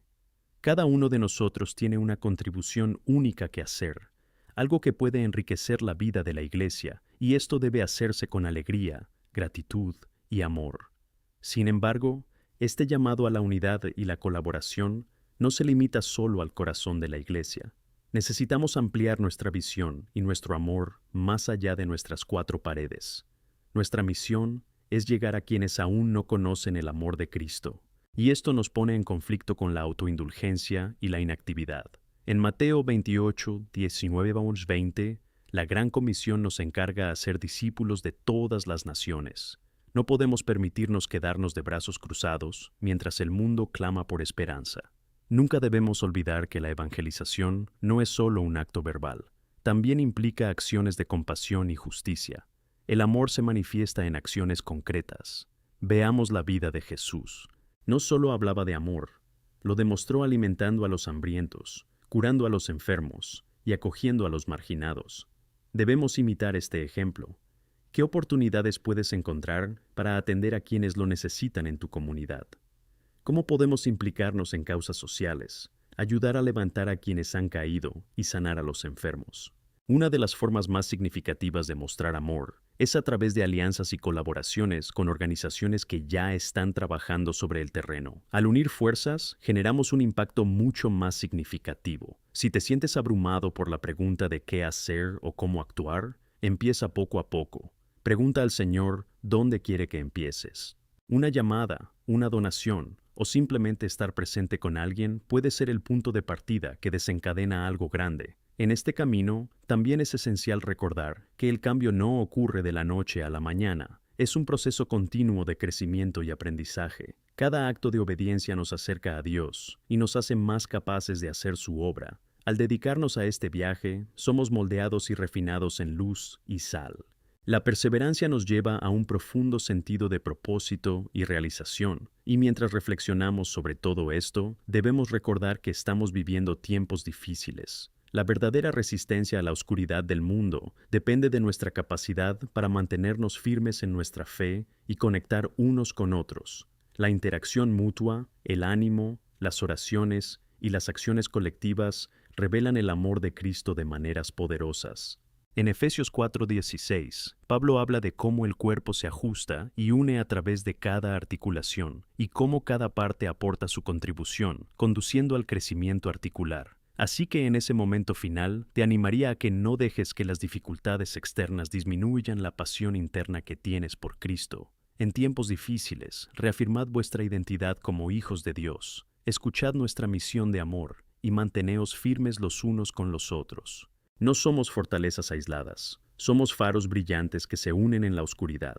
Cada uno de nosotros tiene una contribución única que hacer, algo que puede enriquecer la vida de la iglesia, y esto debe hacerse con alegría, gratitud y amor. Sin embargo, este llamado a la unidad y la colaboración no se limita solo al corazón de la iglesia. Necesitamos ampliar nuestra visión y nuestro amor más allá de nuestras cuatro paredes. Nuestra misión es llegar a quienes aún no conocen el amor de Cristo. Y esto nos pone en conflicto con la autoindulgencia y la inactividad. En Mateo 28, 19-20, la Gran Comisión nos encarga a ser discípulos de todas las naciones. No podemos permitirnos quedarnos de brazos cruzados mientras el mundo clama por esperanza. Nunca debemos olvidar que la evangelización no es solo un acto verbal. También implica acciones de compasión y justicia. El amor se manifiesta en acciones concretas. Veamos la vida de Jesús. No solo hablaba de amor, lo demostró alimentando a los hambrientos, curando a los enfermos y acogiendo a los marginados. Debemos imitar este ejemplo. ¿Qué oportunidades puedes encontrar para atender a quienes lo necesitan en tu comunidad? ¿Cómo podemos implicarnos en causas sociales, ayudar a levantar a quienes han caído y sanar a los enfermos? Una de las formas más significativas de mostrar amor es a través de alianzas y colaboraciones con organizaciones que ya están trabajando sobre el terreno. Al unir fuerzas, generamos un impacto mucho más significativo. Si te sientes abrumado por la pregunta de qué hacer o cómo actuar, empieza poco a poco. Pregunta al Señor dónde quiere que empieces. Una llamada, una donación o simplemente estar presente con alguien puede ser el punto de partida que desencadena algo grande. En este camino, también es esencial recordar que el cambio no ocurre de la noche a la mañana. Es un proceso continuo de crecimiento y aprendizaje. Cada acto de obediencia nos acerca a Dios y nos hace más capaces de hacer su obra. Al dedicarnos a este viaje, somos moldeados y refinados en luz y sal. La perseverancia nos lleva a un profundo sentido de propósito y realización, y mientras reflexionamos sobre todo esto, debemos recordar que estamos viviendo tiempos difíciles. La verdadera resistencia a la oscuridad del mundo depende de nuestra capacidad para mantenernos firmes en nuestra fe y conectar unos con otros. La interacción mutua, el ánimo, las oraciones y las acciones colectivas revelan el amor de Cristo de maneras poderosas. En Efesios 4:16, Pablo habla de cómo el cuerpo se ajusta y une a través de cada articulación y cómo cada parte aporta su contribución, conduciendo al crecimiento articular. Así que en ese momento final, te animaría a que no dejes que las dificultades externas disminuyan la pasión interna que tienes por Cristo. En tiempos difíciles, reafirmad vuestra identidad como hijos de Dios, escuchad nuestra misión de amor y manteneos firmes los unos con los otros. No somos fortalezas aisladas, somos faros brillantes que se unen en la oscuridad.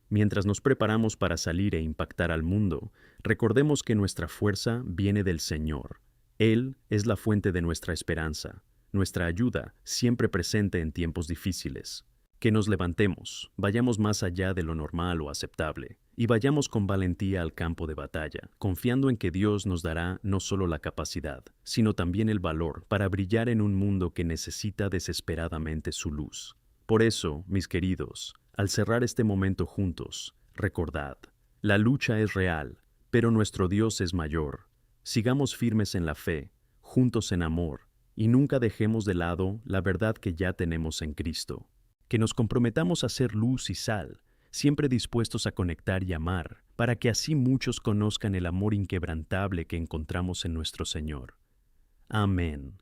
Mientras nos preparamos para salir e impactar al mundo, recordemos que nuestra fuerza viene del Señor. Él es la fuente de nuestra esperanza, nuestra ayuda siempre presente en tiempos difíciles. Que nos levantemos, vayamos más allá de lo normal o aceptable, y vayamos con valentía al campo de batalla, confiando en que Dios nos dará no solo la capacidad, sino también el valor para brillar en un mundo que necesita desesperadamente su luz. Por eso, mis queridos, al cerrar este momento juntos, recordad, la lucha es real, pero nuestro Dios es mayor. Sigamos firmes en la fe, juntos en amor, y nunca dejemos de lado la verdad que ya tenemos en Cristo. Que nos comprometamos a ser luz y sal, siempre dispuestos a conectar y amar, para que así muchos conozcan el amor inquebrantable que encontramos en nuestro Señor. Amén.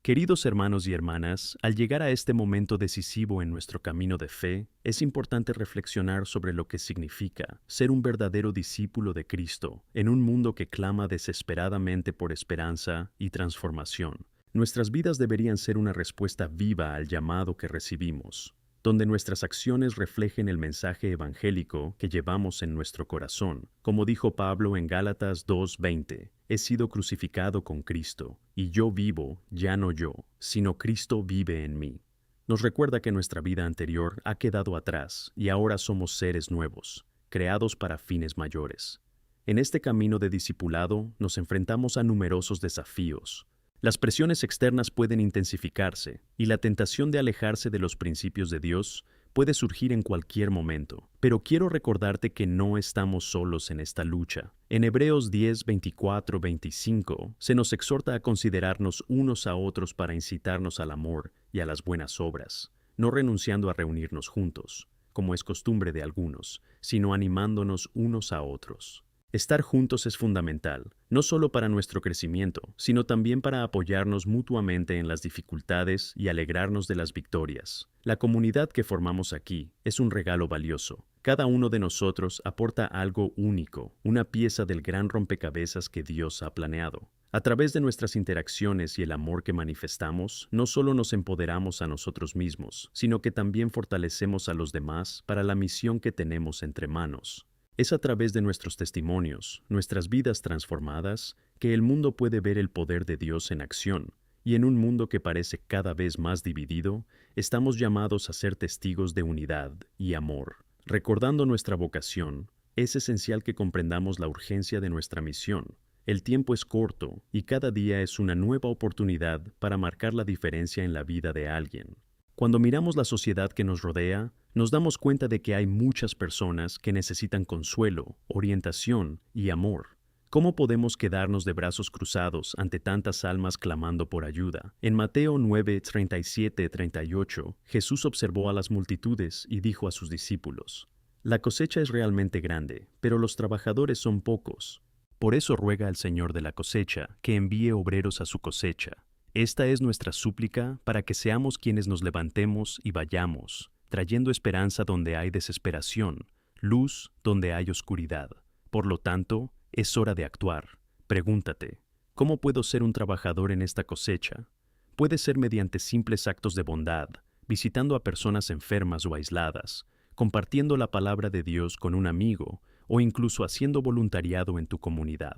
Queridos hermanos y hermanas, al llegar a este momento decisivo en nuestro camino de fe, es importante reflexionar sobre lo que significa ser un verdadero discípulo de Cristo en un mundo que clama desesperadamente por esperanza y transformación. Nuestras vidas deberían ser una respuesta viva al llamado que recibimos, donde nuestras acciones reflejen el mensaje evangélico que llevamos en nuestro corazón. Como dijo Pablo en Gálatas 2:20, he sido crucificado con Cristo, y yo vivo, ya no yo, sino Cristo vive en mí. Nos recuerda que nuestra vida anterior ha quedado atrás y ahora somos seres nuevos, creados para fines mayores. En este camino de discipulado nos enfrentamos a numerosos desafíos. Las presiones externas pueden intensificarse y la tentación de alejarse de los principios de Dios puede surgir en cualquier momento. Pero quiero recordarte que no estamos solos en esta lucha. En Hebreos 10:24-25 se nos exhorta a considerarnos unos a otros para incitarnos al amor y a las buenas obras, no renunciando a reunirnos juntos, como es costumbre de algunos, sino animándonos unos a otros. Estar juntos es fundamental, no solo para nuestro crecimiento, sino también para apoyarnos mutuamente en las dificultades y alegrarnos de las victorias. La comunidad que formamos aquí es un regalo valioso. Cada uno de nosotros aporta algo único, una pieza del gran rompecabezas que Dios ha planeado. A través de nuestras interacciones y el amor que manifestamos, no solo nos empoderamos a nosotros mismos, sino que también fortalecemos a los demás para la misión que tenemos entre manos. Es a través de nuestros testimonios, nuestras vidas transformadas, que el mundo puede ver el poder de Dios en acción Y en un mundo que parece cada vez más dividido, estamos llamados a ser testigos de unidad y amor. Recordando nuestra vocación, es esencial que comprendamos la urgencia de nuestra misión. El tiempo es corto y cada día es una nueva oportunidad para marcar la diferencia en la vida de alguien. Cuando miramos la sociedad que nos rodea, nos damos cuenta de que hay muchas personas que necesitan consuelo, orientación y amor. ¿Cómo podemos quedarnos de brazos cruzados ante tantas almas clamando por ayuda? En Mateo 9, 37-38, Jesús observó a las multitudes y dijo a sus discípulos: «La cosecha es realmente grande, pero los trabajadores son pocos. Por eso ruega al Señor de la cosecha que envíe obreros a su cosecha». Esta es nuestra súplica para que seamos quienes nos levantemos y vayamos, trayendo esperanza donde hay desesperación, luz donde hay oscuridad. Por lo tanto, es hora de actuar. Pregúntate, ¿cómo puedo ser un trabajador en esta cosecha? Puede ser mediante simples actos de bondad, visitando a personas enfermas o aisladas, compartiendo la palabra de Dios con un amigo o incluso haciendo voluntariado en tu comunidad.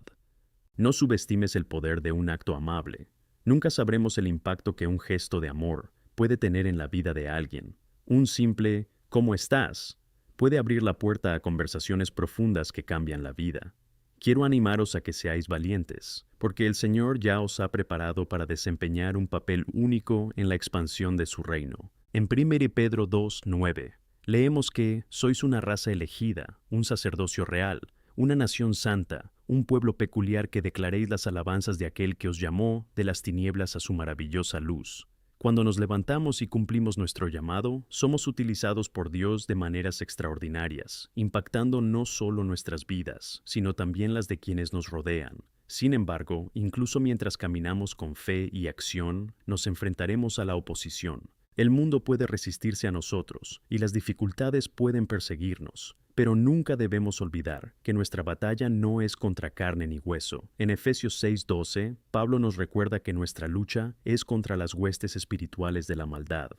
No subestimes el poder de un acto amable. Nunca sabremos el impacto que un gesto de amor puede tener en la vida de alguien. Un simple «¿Cómo estás?» puede abrir la puerta a conversaciones profundas que cambian la vida. Quiero animaros a que seáis valientes, porque el Señor ya os ha preparado para desempeñar un papel único en la expansión de su reino. En 1 Pedro 2:9, leemos que sois una raza elegida, un sacerdocio real, una nación santa, un pueblo peculiar, que declaréis las alabanzas de aquel que os llamó de las tinieblas a su maravillosa luz. Cuando nos levantamos y cumplimos nuestro llamado, somos utilizados por Dios de maneras extraordinarias, impactando no solo nuestras vidas, sino también las de quienes nos rodean. Sin embargo, incluso mientras caminamos con fe y acción, nos enfrentaremos a la oposición. El mundo puede resistirse a nosotros y las dificultades pueden perseguirnos, pero nunca debemos olvidar que nuestra batalla no es contra carne ni hueso. En Efesios 6:12, Pablo nos recuerda que nuestra lucha es contra las huestes espirituales de la maldad.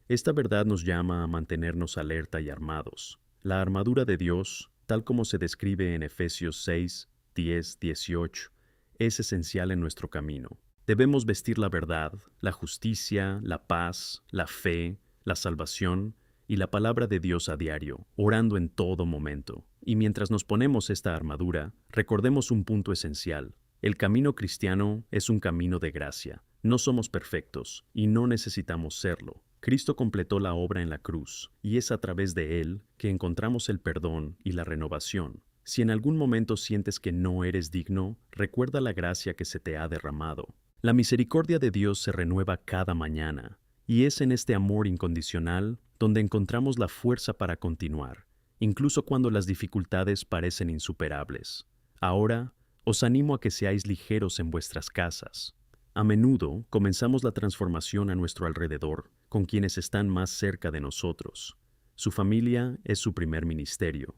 Esta verdad nos llama a mantenernos alerta y armados. La armadura de Dios, tal como se describe en Efesios 6, 10, 18, es esencial en nuestro camino. Debemos vestir la verdad, la justicia, la paz, la fe, la salvación y la palabra de Dios a diario, orando en todo momento. Y mientras nos ponemos esta armadura, recordemos un punto esencial. El camino cristiano es un camino de gracia. No somos perfectos y no necesitamos serlo. Cristo completó la obra en la cruz, y es a través de Él que encontramos el perdón y la renovación. Si en algún momento sientes que no eres digno, recuerda la gracia que se te ha derramado. La misericordia de Dios se renueva cada mañana, y es en este amor incondicional donde encontramos la fuerza para continuar, incluso cuando las dificultades parecen insuperables. Ahora, os animo a que seáis ligeros en vuestras casas. A menudo comenzamos la transformación a nuestro alrededor con quienes están más cerca de nosotros. Su familia es su primer ministerio.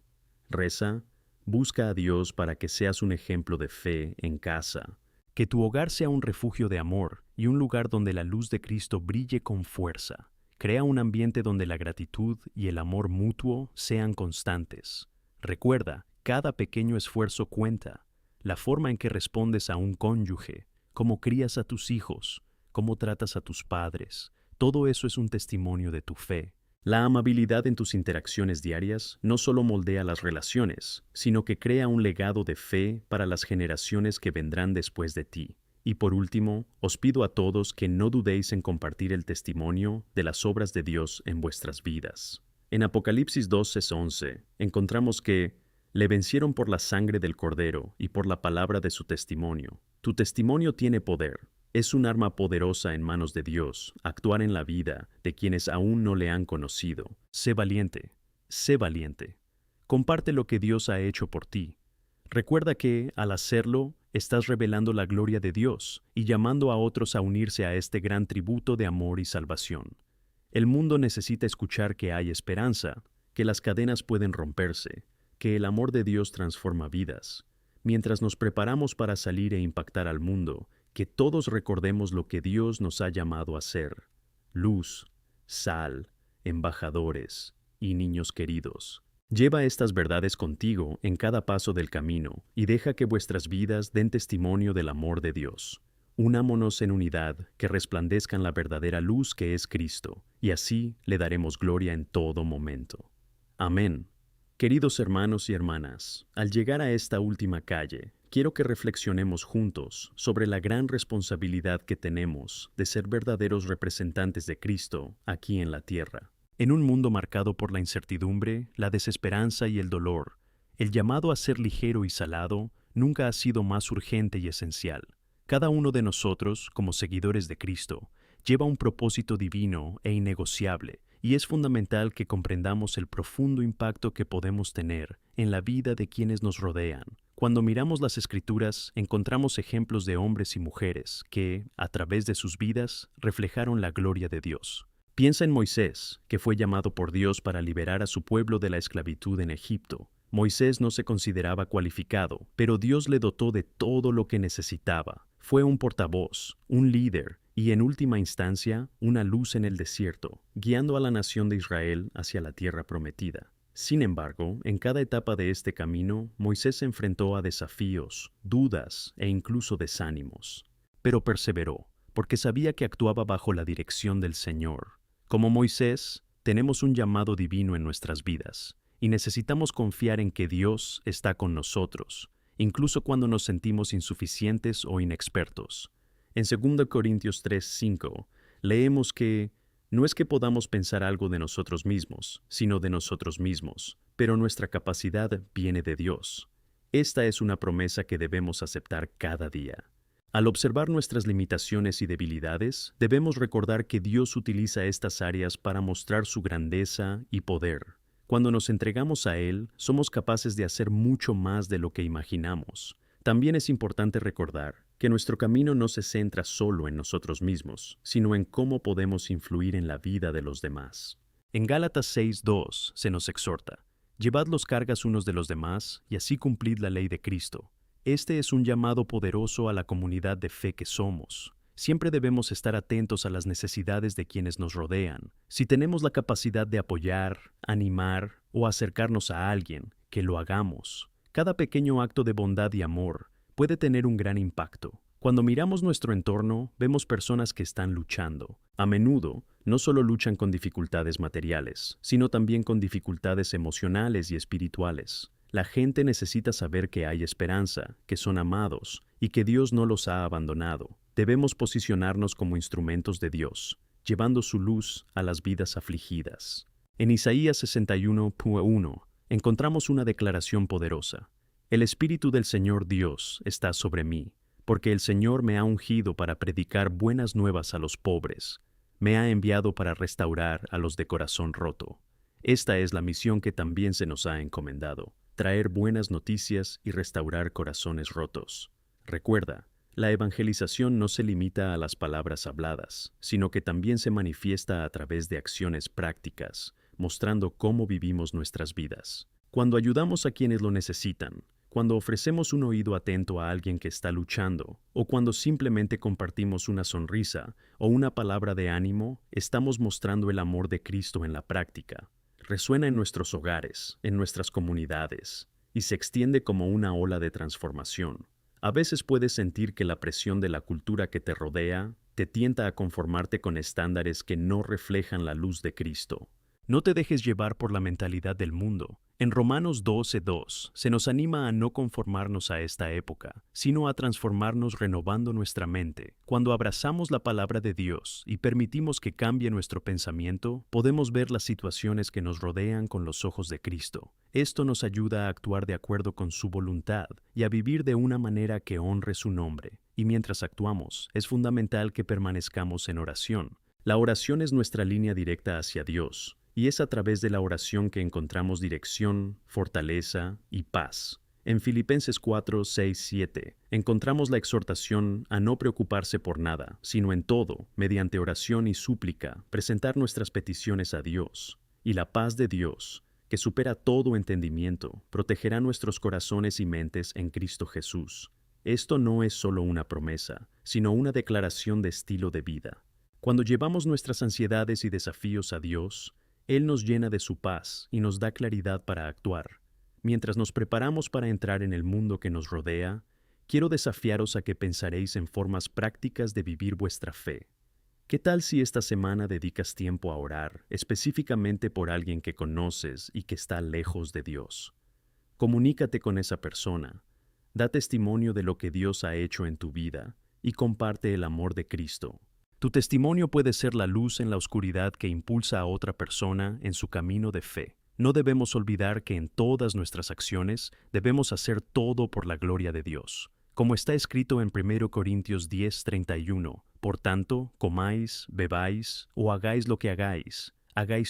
Reza, busca a Dios para que seas un ejemplo de fe en casa. Que tu hogar sea un refugio de amor y un lugar donde la luz de Cristo brille con fuerza. Crea un ambiente donde la gratitud y el amor mutuo sean constantes. Recuerda, cada pequeño esfuerzo cuenta. La forma en que respondes a un cónyuge, cómo crías a tus hijos, cómo tratas a tus padres, todo eso es un testimonio de tu fe. La amabilidad en tus interacciones diarias no solo moldea las relaciones, sino que crea un legado de fe para las generaciones que vendrán después de ti. Y por último, os pido a todos que no dudéis en compartir el testimonio de las obras de Dios en vuestras vidas. En Apocalipsis 12:11 encontramos que le vencieron por la sangre del Cordero y por la palabra de su testimonio. Tu testimonio tiene poder. Es un arma poderosa en manos de Dios, actuar en la vida de quienes aún no le han conocido. Sé valiente, sé valiente. Comparte lo que Dios ha hecho por ti. Recuerda que, al hacerlo, estás revelando la gloria de Dios y llamando a otros a unirse a este gran tributo de amor y salvación. El mundo necesita escuchar que hay esperanza, que las cadenas pueden romperse, que el amor de Dios transforma vidas. Mientras nos preparamos para salir e impactar al mundo, que todos recordemos lo que Dios nos ha llamado a ser: luz, sal, embajadores y niños queridos. Lleva estas verdades contigo en cada paso del camino y deja que vuestras vidas den testimonio del amor de Dios. Unámonos en unidad, que resplandezcan la verdadera luz que es Cristo, y así le daremos gloria en todo momento. Amén. Queridos hermanos y hermanas, al llegar a esta última calle, quiero que reflexionemos juntos sobre la gran responsabilidad que tenemos de ser verdaderos representantes de Cristo aquí en la tierra. En un mundo marcado por la incertidumbre, la desesperanza y el dolor, el llamado a ser ligero y salado nunca ha sido más urgente y esencial. Cada uno de nosotros, como seguidores de Cristo, lleva un propósito divino e innegociable, y es fundamental que comprendamos el profundo impacto que podemos tener en la vida de quienes nos rodean. Cuando miramos las Escrituras, encontramos ejemplos de hombres y mujeres que, a través de sus vidas, reflejaron la gloria de Dios. Piensa en Moisés, que fue llamado por Dios para liberar a su pueblo de la esclavitud en Egipto. Moisés no se consideraba cualificado, pero Dios le dotó de todo lo que necesitaba. Fue un portavoz, un líder y, en última instancia, una luz en el desierto, guiando a la nación de Israel hacia la tierra prometida. Sin embargo, en cada etapa de este camino, Moisés se enfrentó a desafíos, dudas e incluso desánimos. Pero perseveró, porque sabía que actuaba bajo la dirección del Señor. Como Moisés, tenemos un llamado divino en nuestras vidas, y necesitamos confiar en que Dios está con nosotros, incluso cuando nos sentimos insuficientes o inexpertos. En 2 Corintios 3:5 leemos que no es que podamos pensar algo de nosotros mismos, sino de nosotros mismos, pero nuestra capacidad viene de Dios. Esta es una promesa que debemos aceptar cada día. Al observar nuestras limitaciones y debilidades, debemos recordar que Dios utiliza estas áreas para mostrar su grandeza y poder. Cuando nos entregamos a Él, somos capaces de hacer mucho más de lo que imaginamos. También es importante recordar que nuestro camino no se centra solo en nosotros mismos, sino en cómo podemos influir en la vida de los demás. En Gálatas 6:2 se nos exhorta: llevad los cargas unos de los demás y así cumplid la ley de Cristo. Este es un llamado poderoso a la comunidad de fe que somos. Siempre debemos estar atentos a las necesidades de quienes nos rodean. Si tenemos la capacidad de apoyar, animar o acercarnos a alguien, que lo hagamos. Cada pequeño acto de bondad y amor puede tener un gran impacto. Cuando miramos nuestro entorno, vemos personas que están luchando. A menudo, no solo luchan con dificultades materiales, sino también con dificultades emocionales y espirituales. La gente necesita saber que hay esperanza, que son amados y que Dios no los ha abandonado. Debemos posicionarnos como instrumentos de Dios, llevando su luz a las vidas afligidas. En Isaías 61:1 encontramos una declaración poderosa: el Espíritu del Señor Dios está sobre mí, porque el Señor me ha ungido para predicar buenas nuevas a los pobres. Me ha enviado para restaurar a los de corazón roto. Esta es la misión que también se nos ha encomendado: traer buenas noticias y restaurar corazones rotos. Recuerda, la evangelización no se limita a las palabras habladas, sino que también se manifiesta a través de acciones prácticas, mostrando cómo vivimos nuestras vidas. Cuando ayudamos a quienes lo necesitan, cuando ofrecemos un oído atento a alguien que está luchando, o cuando simplemente compartimos una sonrisa o una palabra de ánimo, estamos mostrando el amor de Cristo en la práctica. Resuena en nuestros hogares, en nuestras comunidades, y se extiende como una ola de transformación. A veces puedes sentir que la presión de la cultura que te rodea te tienta a conformarte con estándares que no reflejan la luz de Cristo. No te dejes llevar por la mentalidad del mundo. En Romanos 12:2 se nos anima a no conformarnos a esta época, sino a transformarnos renovando nuestra mente. Cuando abrazamos la palabra de Dios y permitimos que cambie nuestro pensamiento, podemos ver las situaciones que nos rodean con los ojos de Cristo. Esto nos ayuda a actuar de acuerdo con su voluntad y a vivir de una manera que honre su nombre. Y mientras actuamos, es fundamental que permanezcamos en oración. La oración es nuestra línea directa hacia Dios. Y es a través de la oración que encontramos dirección, fortaleza y paz. En Filipenses 4:6-7 encontramos la exhortación a no preocuparse por nada, sino en todo, mediante oración y súplica, presentar nuestras peticiones a Dios. Y la paz de Dios, que supera todo entendimiento, protegerá nuestros corazones y mentes en Cristo Jesús. Esto no es solo una promesa, sino una declaración de estilo de vida. Cuando llevamos nuestras ansiedades y desafíos a Dios, Él nos llena de su paz y nos da claridad para actuar. Mientras nos preparamos para entrar en el mundo que nos rodea, quiero desafiaros a que pensaréis en formas prácticas de vivir vuestra fe. ¿Qué tal si esta semana dedicas tiempo a orar, específicamente por alguien que conoces y que está lejos de Dios? Comunícate con esa persona, da testimonio de lo que Dios ha hecho en tu vida y comparte el amor de Cristo. Tu testimonio puede ser la luz en la oscuridad que impulsa a otra persona en su camino de fe. No debemos olvidar que en todas nuestras acciones debemos hacer todo por la gloria de Dios. Como está escrito en 1 Corintios 10:31, por tanto, comáis, bebáis o hagáis lo que hagáis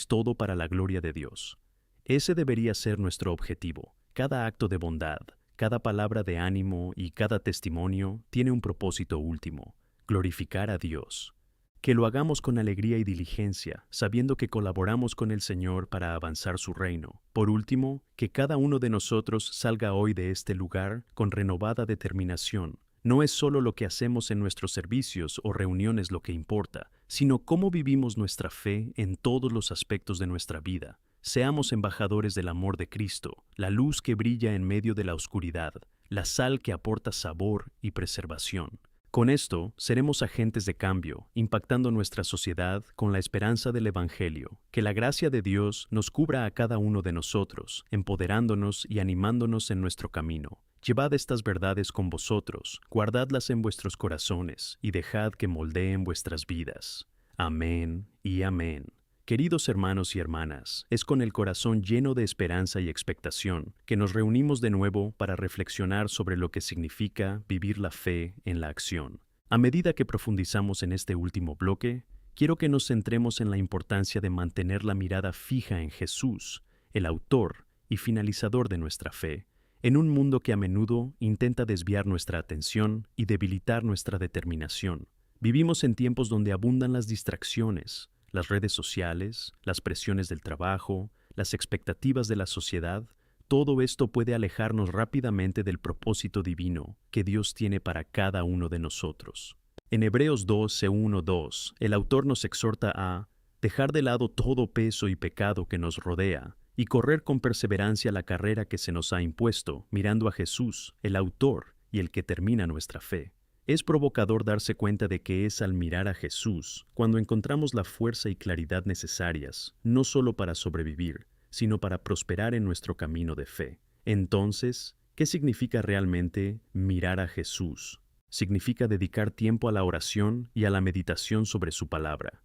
todo para la gloria de Dios. Ese debería ser nuestro objetivo. Cada acto de bondad, cada palabra de ánimo y cada testimonio tiene un propósito último: glorificar a Dios. Que lo hagamos con alegría y diligencia, sabiendo que colaboramos con el Señor para avanzar su reino. Por último, que cada uno de nosotros salga hoy de este lugar con renovada determinación. No es solo lo que hacemos en nuestros servicios o reuniones lo que importa, sino cómo vivimos nuestra fe en todos los aspectos de nuestra vida. Seamos embajadores del amor de Cristo, la luz que brilla en medio de la oscuridad, la sal que aporta sabor y preservación. Con esto, seremos agentes de cambio, impactando nuestra sociedad con la esperanza del Evangelio. Que la gracia de Dios nos cubra a cada uno de nosotros, empoderándonos y animándonos en nuestro camino. Llevad estas verdades con vosotros, guardadlas en vuestros corazones y dejad que moldeen vuestras vidas. Amén y amén. Queridos hermanos y hermanas, es con el corazón lleno de esperanza y expectación que nos reunimos de nuevo para reflexionar sobre lo que significa vivir la fe en la acción. A medida que profundizamos en este último bloque, quiero que nos centremos en la importancia de mantener la mirada fija en Jesús, el autor y finalizador de nuestra fe, en un mundo que a menudo intenta desviar nuestra atención y debilitar nuestra determinación. Vivimos en tiempos donde abundan las distracciones, las redes sociales, las presiones del trabajo, las expectativas de la sociedad. Todo esto puede alejarnos rápidamente del propósito divino que Dios tiene para cada uno de nosotros. En Hebreos 12:1-2, el autor nos exhorta a dejar de lado todo peso y pecado que nos rodea y correr con perseverancia la carrera que se nos ha impuesto, mirando a Jesús, el autor y el que termina nuestra fe. Es provocador darse cuenta de que es al mirar a Jesús cuando encontramos la fuerza y claridad necesarias, no solo para sobrevivir, sino para prosperar en nuestro camino de fe. Entonces, ¿qué significa realmente mirar a Jesús? Significa dedicar tiempo a la oración y a la meditación sobre su palabra.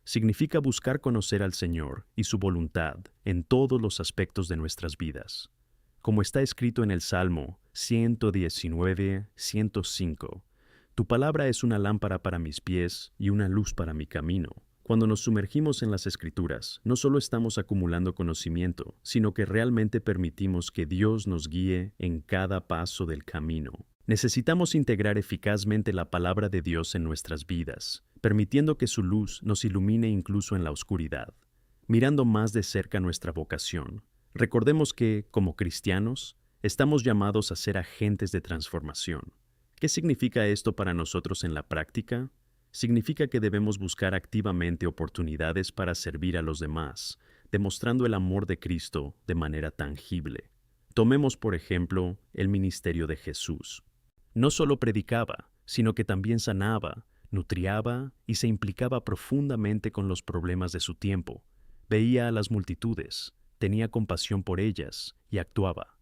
Significa buscar conocer al Señor y su voluntad en todos los aspectos de nuestras vidas. Como está escrito en el Salmo 119:105, tu palabra es una lámpara para mis pies y una luz para mi camino. Cuando nos sumergimos en las Escrituras, no solo estamos acumulando conocimiento, sino que realmente permitimos que Dios nos guíe en cada paso del camino. Necesitamos integrar eficazmente la palabra de Dios en nuestras vidas, permitiendo que su luz nos ilumine incluso en la oscuridad. Mirando más de cerca nuestra vocación, recordemos que, como cristianos, estamos llamados a ser agentes de transformación. ¿Qué significa esto para nosotros en la práctica? Significa que debemos buscar activamente oportunidades para servir a los demás, demostrando el amor de Cristo de manera tangible. Tomemos, por ejemplo, el ministerio de Jesús. No solo predicaba, sino que también sanaba, nutriaba y se implicaba profundamente con los problemas de su tiempo. Veía a las multitudes, tenía compasión por ellas y actuaba.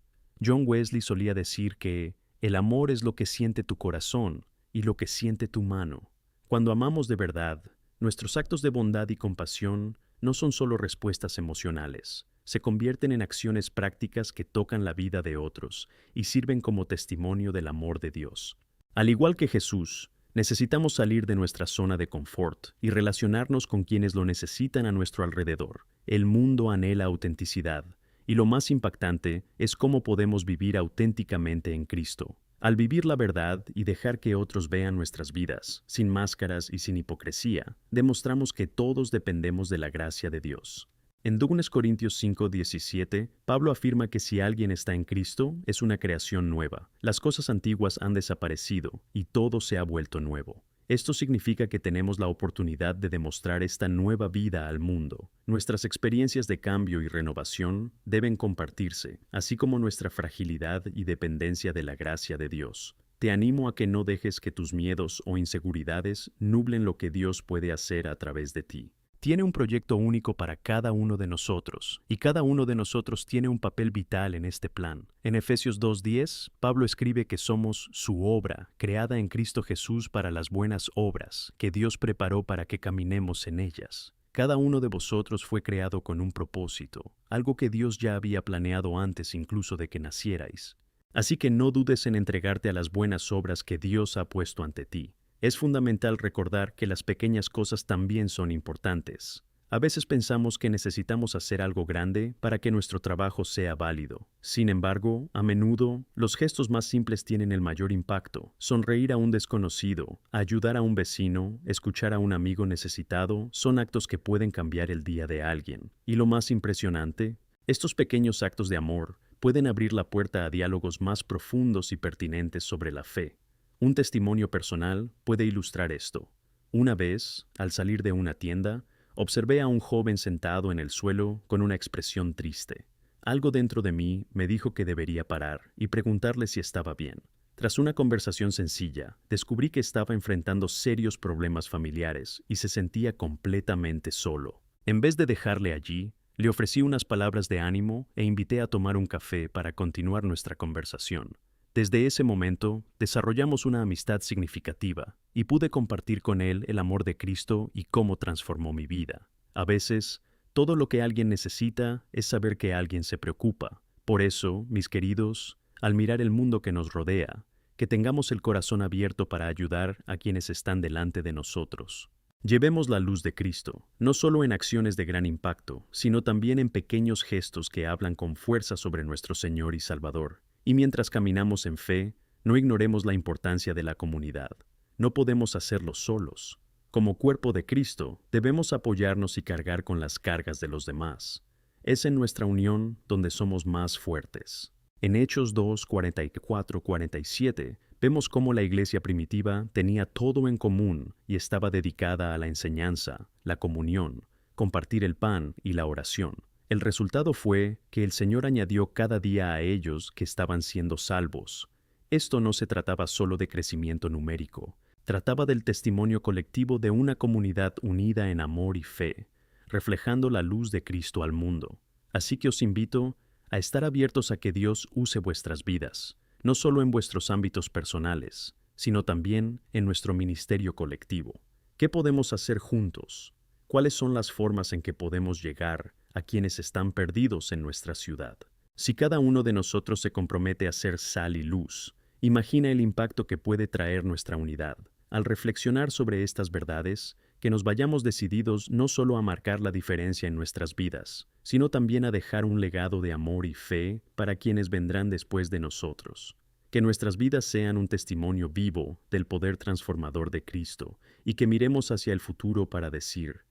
John Wesley solía decir que el amor es lo que siente tu corazón y lo que siente tu mano. Cuando amamos de verdad, nuestros actos de bondad y compasión no son solo respuestas emocionales, se convierten en acciones prácticas que tocan la vida de otros y sirven como testimonio del amor de Dios. Al igual que Jesús, necesitamos salir de nuestra zona de confort y relacionarnos con quienes lo necesitan a nuestro alrededor. El mundo anhela autenticidad, y lo más impactante es cómo podemos vivir auténticamente en Cristo. Al vivir la verdad y dejar que otros vean nuestras vidas, sin máscaras y sin hipocresía, demostramos que todos dependemos de la gracia de Dios. En 2 Corintios 5:17, Pablo afirma que si alguien está en Cristo, es una creación nueva. Las cosas antiguas han desaparecido y todo se ha vuelto nuevo. Esto significa que tenemos la oportunidad de demostrar esta nueva vida al mundo. Nuestras experiencias de cambio y renovación deben compartirse, así como nuestra fragilidad y dependencia de la gracia de Dios. te animo a que no dejes que tus miedos o inseguridades nublen lo que Dios puede hacer a través de ti. Tiene un proyecto único para cada uno de nosotros, y cada uno de nosotros tiene un papel vital en este plan. En Efesios 2:10, Pablo escribe que somos su obra, creada en Cristo Jesús para las buenas obras, que Dios preparó para que caminemos en ellas. Cada uno de vosotros fue creado con un propósito, algo que Dios ya había planeado antes incluso de que nacierais. Así que no dudes en entregarte a las buenas obras que Dios ha puesto ante ti. Es fundamental recordar que las pequeñas cosas también son importantes. A veces pensamos que necesitamos hacer algo grande para que nuestro trabajo sea válido. Sin embargo, a menudo, los gestos más simples tienen el mayor impacto. Sonreír a un desconocido, ayudar a un vecino, escuchar a un amigo necesitado, son actos que pueden cambiar el día de alguien. Y lo más impresionante, estos pequeños actos de amor pueden abrir la puerta a diálogos más profundos y pertinentes sobre la fe. Un testimonio personal puede ilustrar esto. Una vez, al salir de una tienda, observé a un joven sentado en el suelo con una expresión triste. Algo dentro de mí me dijo que debería parar y preguntarle si estaba bien. Tras una conversación sencilla, descubrí que estaba enfrentando serios problemas familiares y se sentía completamente solo. En vez de dejarle allí, le ofrecí unas palabras de ánimo e invité a tomar un café para continuar nuestra conversación. Desde ese momento, desarrollamos una amistad significativa y pude compartir con él el amor de Cristo y cómo transformó mi vida. A veces, todo lo que alguien necesita es saber que alguien se preocupa. Por eso, mis queridos, al mirar el mundo que nos rodea, que tengamos el corazón abierto para ayudar a quienes están delante de nosotros. Llevemos la luz de Cristo, no solo en acciones de gran impacto, sino también en pequeños gestos que hablan con fuerza sobre nuestro Señor y Salvador. Y mientras caminamos en fe, no ignoremos la importancia de la comunidad. No podemos hacerlo solos. Como cuerpo de Cristo, debemos apoyarnos y cargar con las cargas de los demás. Es en nuestra unión donde somos más fuertes. En Hechos 2, 44-47, vemos cómo la iglesia primitiva tenía todo en común y estaba dedicada a la enseñanza, la comunión, compartir el pan y la oración. El resultado fue que el Señor añadió cada día a ellos que estaban siendo salvos. Esto no se trataba solo de crecimiento numérico, trataba del testimonio colectivo de una comunidad unida en amor y fe, reflejando la luz de Cristo al mundo. Así que os invito a estar abiertos a que Dios use vuestras vidas, no solo en vuestros ámbitos personales, sino también en nuestro ministerio colectivo. ¿Qué podemos hacer juntos? ¿Cuáles son las formas en que podemos llegar a quienes están perdidos en nuestra ciudad? Si cada uno de nosotros se compromete a ser sal y luz, imagina el impacto que puede traer nuestra unidad. Al reflexionar sobre estas verdades, que nos vayamos decididos no solo a marcar la diferencia en nuestras vidas, sino también a dejar un legado de amor y fe para quienes vendrán después de nosotros. Que nuestras vidas sean un testimonio vivo del poder transformador de Cristo y que miremos hacia el futuro para decir: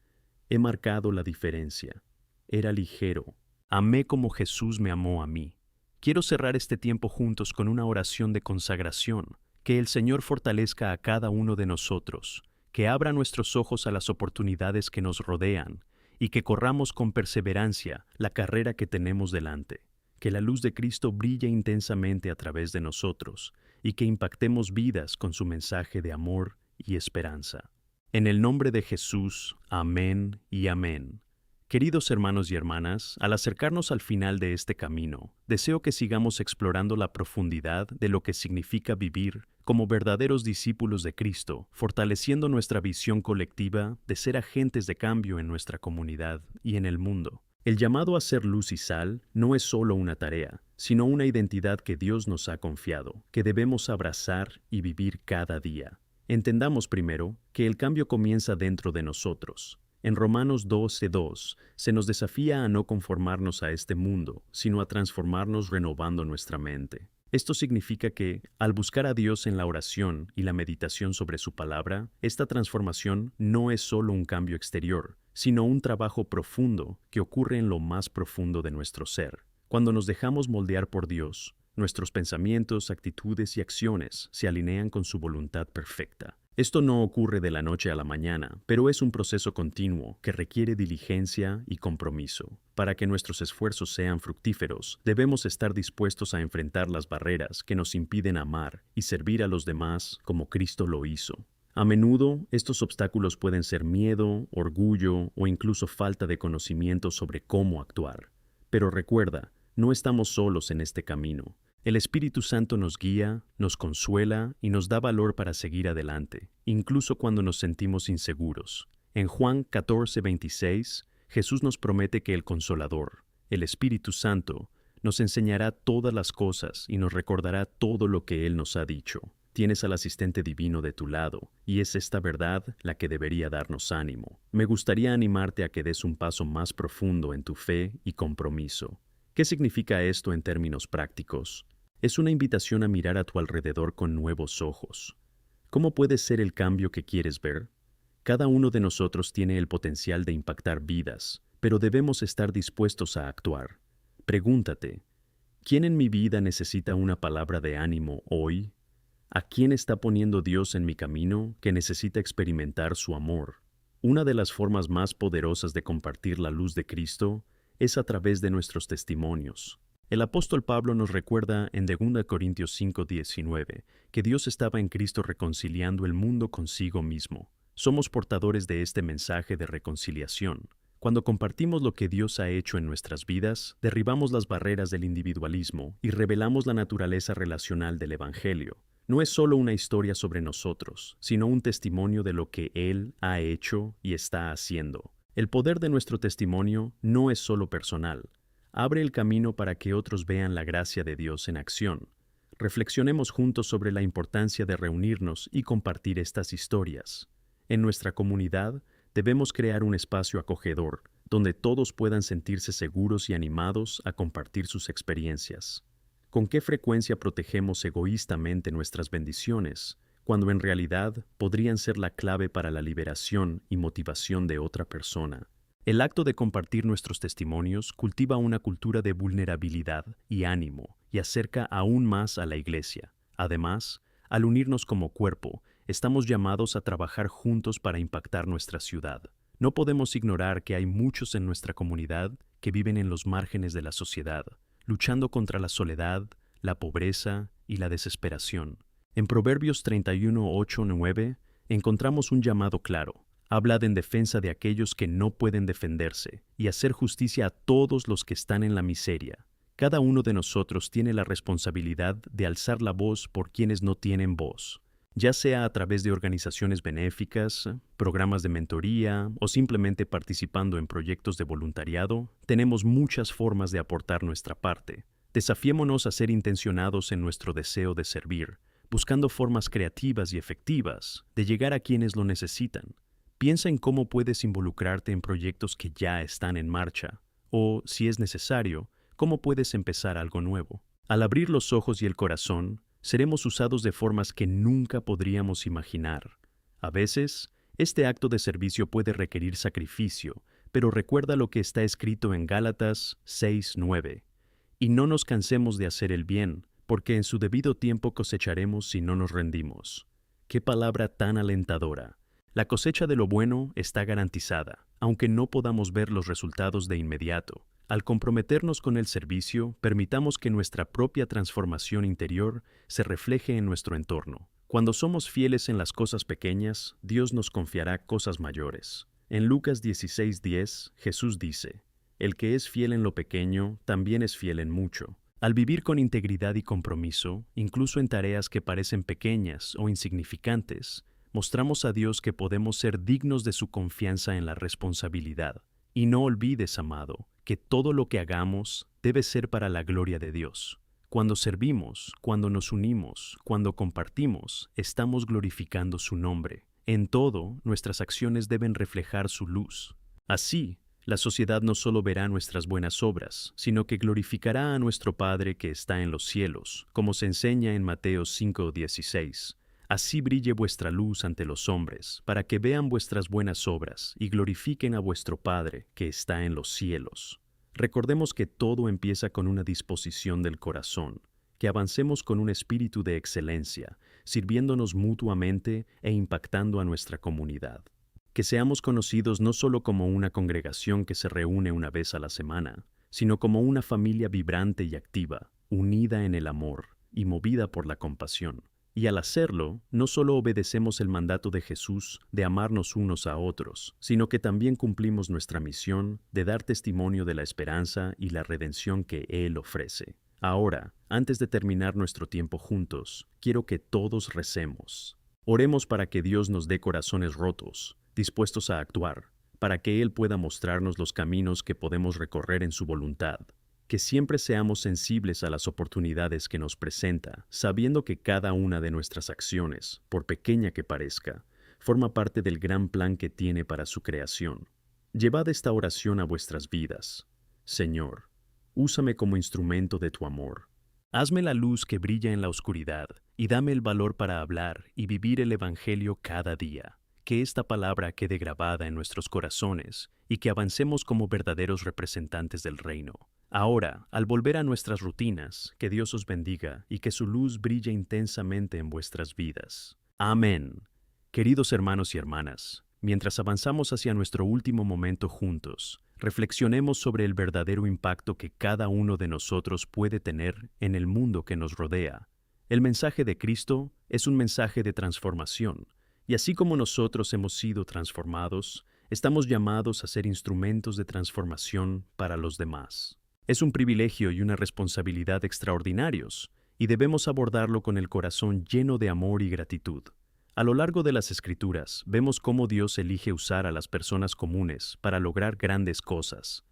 he marcado la diferencia. Era ligero. Amé como Jesús me amó a mí. Quiero cerrar este tiempo juntos con una oración de consagración. Que el Señor fortalezca a cada uno de nosotros, que abra nuestros ojos a las oportunidades que nos rodean y que corramos con perseverancia la carrera que tenemos delante. Que la luz de Cristo brille intensamente a través de nosotros y que impactemos vidas con su mensaje de amor y esperanza. En el nombre de Jesús, amén y amén. Queridos hermanos y hermanas, al acercarnos al final de este camino, deseo que sigamos explorando la profundidad de lo que significa vivir como verdaderos discípulos de Cristo, fortaleciendo nuestra visión colectiva de ser agentes de cambio en nuestra comunidad y en el mundo. El llamado a ser luz y sal no es solo una tarea, sino una identidad que Dios nos ha confiado, que debemos abrazar y vivir cada día. Entendamos primero que el cambio comienza dentro de nosotros. En Romanos 12:2 se nos desafía a no conformarnos a este mundo, sino a transformarnos renovando nuestra mente. Esto significa que, al buscar a Dios en la oración y la meditación sobre su palabra, esta transformación no es solo un cambio exterior, sino un trabajo profundo que ocurre en lo más profundo de nuestro ser. Cuando nos dejamos moldear por Dios, nuestros pensamientos, actitudes y acciones se alinean con su voluntad perfecta. Esto no ocurre de la noche a la mañana, pero es un proceso continuo que requiere diligencia y compromiso. Para que nuestros esfuerzos sean fructíferos, debemos estar dispuestos a enfrentar las barreras que nos impiden amar y servir a los demás como Cristo lo hizo. A menudo, estos obstáculos pueden ser miedo, orgullo o incluso falta de conocimiento sobre cómo actuar. Pero recuerda, no estamos solos en este camino. El Espíritu Santo nos guía, nos consuela y nos da valor para seguir adelante, incluso cuando nos sentimos inseguros. En Juan 14:26, Jesús nos promete que el Consolador, el Espíritu Santo, nos enseñará todas las cosas y nos recordará todo lo que Él nos ha dicho. Tienes al asistente divino de tu lado, y es esta verdad la que debería darnos ánimo. Me gustaría animarte a que des un paso más profundo en tu fe y compromiso. ¿Qué significa esto en términos prácticos? Es una invitación a mirar a tu alrededor con nuevos ojos. ¿Cómo puede ser el cambio que quieres ver? Cada uno de nosotros tiene el potencial de impactar vidas, pero debemos estar dispuestos a actuar. Pregúntate, ¿quién en mi vida necesita una palabra de ánimo hoy? ¿A quién está poniendo Dios en mi camino que necesita experimentar su amor? Una de las formas más poderosas de compartir la luz de Cristo es a través de nuestros testimonios. El apóstol Pablo nos recuerda en 2 Corintios 5:19 que Dios estaba en Cristo reconciliando el mundo consigo mismo. Somos portadores de este mensaje de reconciliación. Cuando compartimos lo que Dios ha hecho en nuestras vidas, derribamos las barreras del individualismo y revelamos la naturaleza relacional del Evangelio. No es solo una historia sobre nosotros, sino un testimonio de lo que Él ha hecho y está haciendo. El poder de nuestro testimonio no es solo personal. Abre el camino para que otros vean la gracia de Dios en acción. Reflexionemos juntos sobre la importancia de reunirnos y compartir estas historias. En nuestra comunidad, debemos crear un espacio acogedor, donde todos puedan sentirse seguros y animados a compartir sus experiencias. ¿Con qué frecuencia protegemos egoístamente nuestras bendiciones, cuando en realidad podrían ser la clave para la liberación y motivación de otra persona? El acto de compartir nuestros testimonios cultiva una cultura de vulnerabilidad y ánimo y acerca aún más a la Iglesia. Además, al unirnos como cuerpo, estamos llamados a trabajar juntos para impactar nuestra ciudad. No podemos ignorar que hay muchos en nuestra comunidad que viven en los márgenes de la sociedad, luchando contra la soledad, la pobreza y la desesperación. En Proverbios 31:8-9 encontramos un llamado claro. Hablad en defensa de aquellos que no pueden defenderse y hacer justicia a todos los que están en la miseria. Cada uno de nosotros tiene la responsabilidad de alzar la voz por quienes no tienen voz, ya sea a través de organizaciones benéficas, programas de mentoría o simplemente participando en proyectos de voluntariado. Tenemos muchas formas de aportar nuestra parte. Desafiémonos a ser intencionados en nuestro deseo de servir, buscando formas creativas y efectivas de llegar a quienes lo necesitan. Piensa en cómo puedes involucrarte en proyectos que ya están en marcha, o, si es necesario, cómo puedes empezar algo nuevo. Al abrir los ojos y el corazón, seremos usados de formas que nunca podríamos imaginar. A veces, este acto de servicio puede requerir sacrificio, pero recuerda lo que está escrito en Gálatas 6:9. Y no nos cansemos de hacer el bien, porque en su debido tiempo cosecharemos si no nos rendimos. ¡Qué palabra tan alentadora! La cosecha de lo bueno está garantizada, aunque no podamos ver los resultados de inmediato. Al comprometernos con el servicio, permitamos que nuestra propia transformación interior se refleje en nuestro entorno. Cuando somos fieles en las cosas pequeñas, Dios nos confiará cosas mayores. En Lucas 16:10, Jesús dice, «El que es fiel en lo pequeño, también es fiel en mucho». Al vivir con integridad y compromiso, incluso en tareas que parecen pequeñas o insignificantes, mostramos a Dios que podemos ser dignos de su confianza en la responsabilidad. Y no olvides, amado, que todo lo que hagamos debe ser para la gloria de Dios. Cuando servimos, cuando nos unimos, cuando compartimos, estamos glorificando su nombre. En todo, nuestras acciones deben reflejar su luz. Así, la sociedad no solo verá nuestras buenas obras, sino que glorificará a nuestro Padre que está en los cielos, como se enseña en Mateo 5:16. Así brille vuestra luz ante los hombres, para que vean vuestras buenas obras y glorifiquen a vuestro Padre que está en los cielos. Recordemos que todo empieza con una disposición del corazón, que avancemos con un espíritu de excelencia, sirviéndonos mutuamente e impactando a nuestra comunidad. Que seamos conocidos no solo como una congregación que se reúne una vez a la semana, sino como una familia vibrante y activa, unida en el amor y movida por la compasión. Y al hacerlo, no solo obedecemos el mandato de Jesús de amarnos unos a otros, sino que también cumplimos nuestra misión de dar testimonio de la esperanza y la redención que Él ofrece. Ahora, antes de terminar nuestro tiempo juntos, quiero que todos recemos. Oremos para que Dios nos dé corazones rotos, dispuestos a actuar, para que Él pueda mostrarnos los caminos que podemos recorrer en su voluntad. Que siempre seamos sensibles a las oportunidades que nos presenta, sabiendo que cada una de nuestras acciones, por pequeña que parezca, forma parte del gran plan que tiene para su creación. Llevad esta oración a vuestras vidas. Señor, úsame como instrumento de tu amor. Hazme la luz que brilla en la oscuridad y dame el valor para hablar y vivir el Evangelio cada día. Que esta palabra quede grabada en nuestros corazones y que avancemos como verdaderos representantes del reino. Ahora, al volver a nuestras rutinas, que Dios os bendiga y que su luz brille intensamente en vuestras vidas. Amén. Queridos hermanos y hermanas, mientras avanzamos hacia nuestro último momento juntos, reflexionemos sobre el verdadero impacto que cada uno de nosotros puede tener en el mundo que nos rodea. El mensaje de Cristo es un mensaje de transformación, y así como nosotros hemos sido transformados, estamos llamados a ser instrumentos de transformación para los demás. Es un privilegio y una responsabilidad extraordinarios, y debemos abordarlo con el corazón lleno de amor y gratitud. A lo largo de las Escrituras, vemos cómo Dios elige usar a las personas comunes para lograr grandes cosas.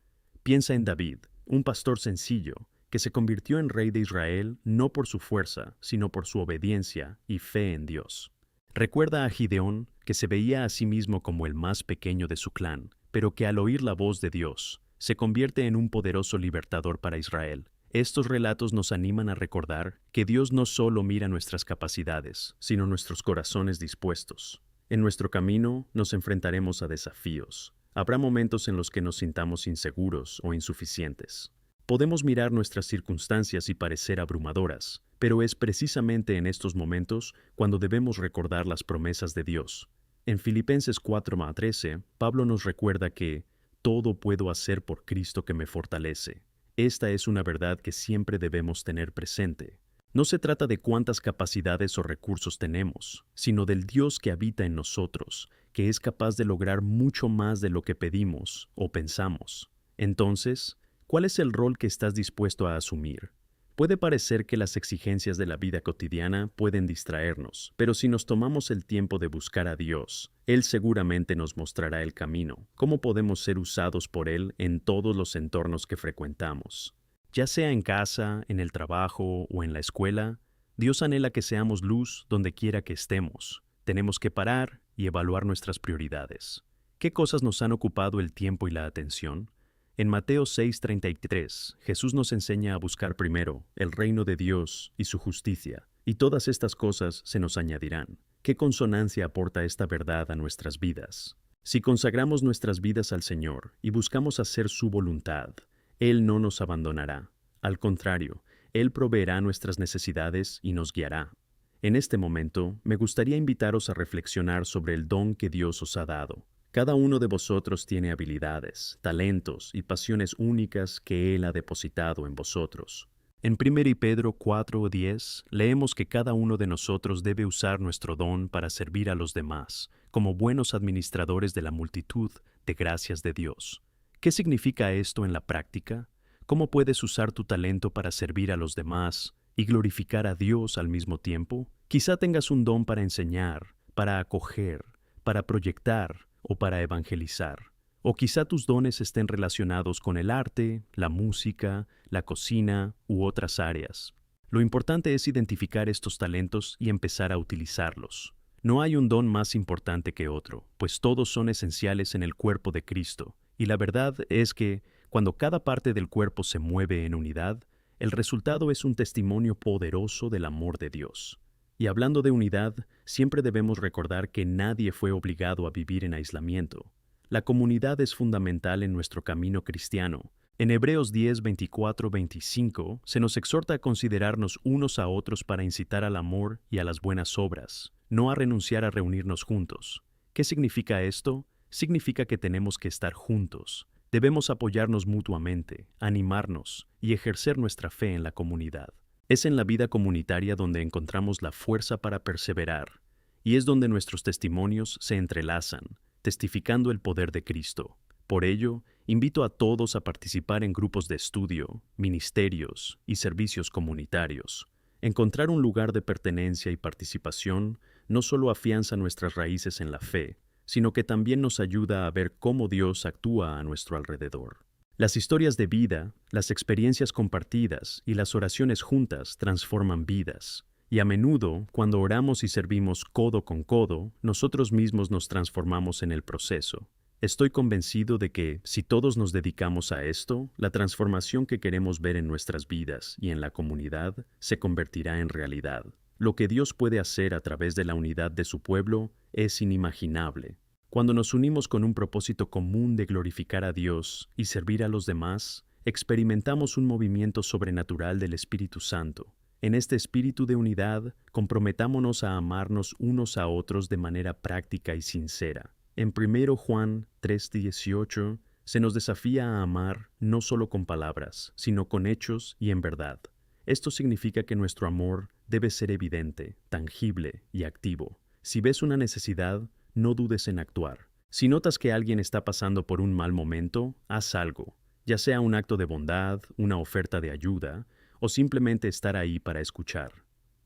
Piensa en David, un pastor sencillo, que se convirtió en rey de Israel no por su fuerza, sino por su obediencia y fe en Dios. Recuerda a Gideón, que se veía a sí mismo como el más pequeño de su clan, pero que al oír la voz de Dios, se convierte en un poderoso libertador para Israel. Estos relatos nos animan a recordar que Dios no solo mira nuestras capacidades, sino nuestros corazones dispuestos. En nuestro camino nos enfrentaremos a desafíos. Habrá momentos en los que nos sintamos inseguros o insuficientes. Podemos mirar nuestras circunstancias y parecer abrumadoras, pero es precisamente en estos momentos cuando debemos recordar las promesas de Dios. En Filipenses 4:13, Pablo nos recuerda que todo puedo hacer por Cristo que me fortalece. Esta es una verdad que siempre debemos tener presente. No se trata de cuántas capacidades o recursos tenemos, sino del Dios que habita en nosotros, que es capaz de lograr mucho más de lo que pedimos o pensamos. Entonces, ¿cuál es el rol que estás dispuesto a asumir? Puede parecer que las exigencias de la vida cotidiana pueden distraernos, pero si nos tomamos el tiempo de buscar a Dios, Él seguramente nos mostrará el camino, cómo podemos ser usados por Él en todos los entornos que frecuentamos. Ya sea en casa, en el trabajo o en la escuela, Dios anhela que seamos luz donde quiera que estemos. Tenemos que parar y evaluar nuestras prioridades. ¿Qué cosas nos han ocupado el tiempo y la atención? En Mateo 6:33, Jesús nos enseña a buscar primero el reino de Dios y su justicia, y todas estas cosas se nos añadirán. ¿Qué consonancia aporta esta verdad a nuestras vidas? Si consagramos nuestras vidas al Señor y buscamos hacer su voluntad, Él no nos abandonará. Al contrario, Él proveerá nuestras necesidades y nos guiará. En este momento, me gustaría invitaros a reflexionar sobre el don que Dios os ha dado. Cada uno de vosotros tiene habilidades, talentos y pasiones únicas que Él ha depositado en vosotros. En 1 Pedro 4:10 leemos que cada uno de nosotros debe usar nuestro don para servir a los demás, como buenos administradores de la multitud de gracias de Dios. ¿Qué significa esto en la práctica? ¿Cómo puedes usar tu talento para servir a los demás y glorificar a Dios al mismo tiempo? Quizá tengas un don para enseñar, para acoger, para proyectar o para evangelizar. O quizá tus dones estén relacionados con el arte, la música, la cocina u otras áreas. Lo importante es identificar estos talentos y empezar a utilizarlos. No hay un don más importante que otro, pues todos son esenciales en el cuerpo de Cristo. Y la verdad es que, cuando cada parte del cuerpo se mueve en unidad, el resultado es un testimonio poderoso del amor de Dios. Y hablando de unidad, siempre debemos recordar que nadie fue obligado a vivir en aislamiento. La comunidad es fundamental en nuestro camino cristiano, En Hebreos 10, 24, 25 se nos exhorta a considerarnos unos a otros para incitar al amor y a las buenas obras, no a renunciar a reunirnos juntos. ¿Qué significa esto? Significa que tenemos que estar juntos. Debemos apoyarnos mutuamente, animarnos y ejercer nuestra fe en la comunidad. Es en la vida comunitaria donde encontramos la fuerza para perseverar, y es donde nuestros testimonios se entrelazan, testificando el poder de Cristo. Por ello, invito a todos a participar en grupos de estudio, ministerios y servicios comunitarios. Encontrar un lugar de pertenencia y participación no solo afianza nuestras raíces en la fe, sino que también nos ayuda a ver cómo Dios actúa a nuestro alrededor. Las historias de vida, las experiencias compartidas y las oraciones juntas transforman vidas. Y a menudo, cuando oramos y servimos codo con codo, nosotros mismos nos transformamos en el proceso. Estoy convencido de que, si todos nos dedicamos a esto, la transformación que queremos ver en nuestras vidas y en la comunidad se convertirá en realidad. Lo que Dios puede hacer a través de la unidad de su pueblo es inimaginable. Cuando nos unimos con un propósito común de glorificar a Dios y servir a los demás, experimentamos un movimiento sobrenatural del Espíritu Santo. En este espíritu de unidad, comprometámonos a amarnos unos a otros de manera práctica y sincera. En 1 Juan 3:18 se nos desafía a amar no solo con palabras, sino con hechos y en verdad. Esto significa que nuestro amor debe ser evidente, tangible y activo. Si ves una necesidad, no dudes en actuar. Si notas que alguien está pasando por un mal momento, haz algo, ya sea un acto de bondad, una oferta de ayuda, o simplemente estar ahí para escuchar.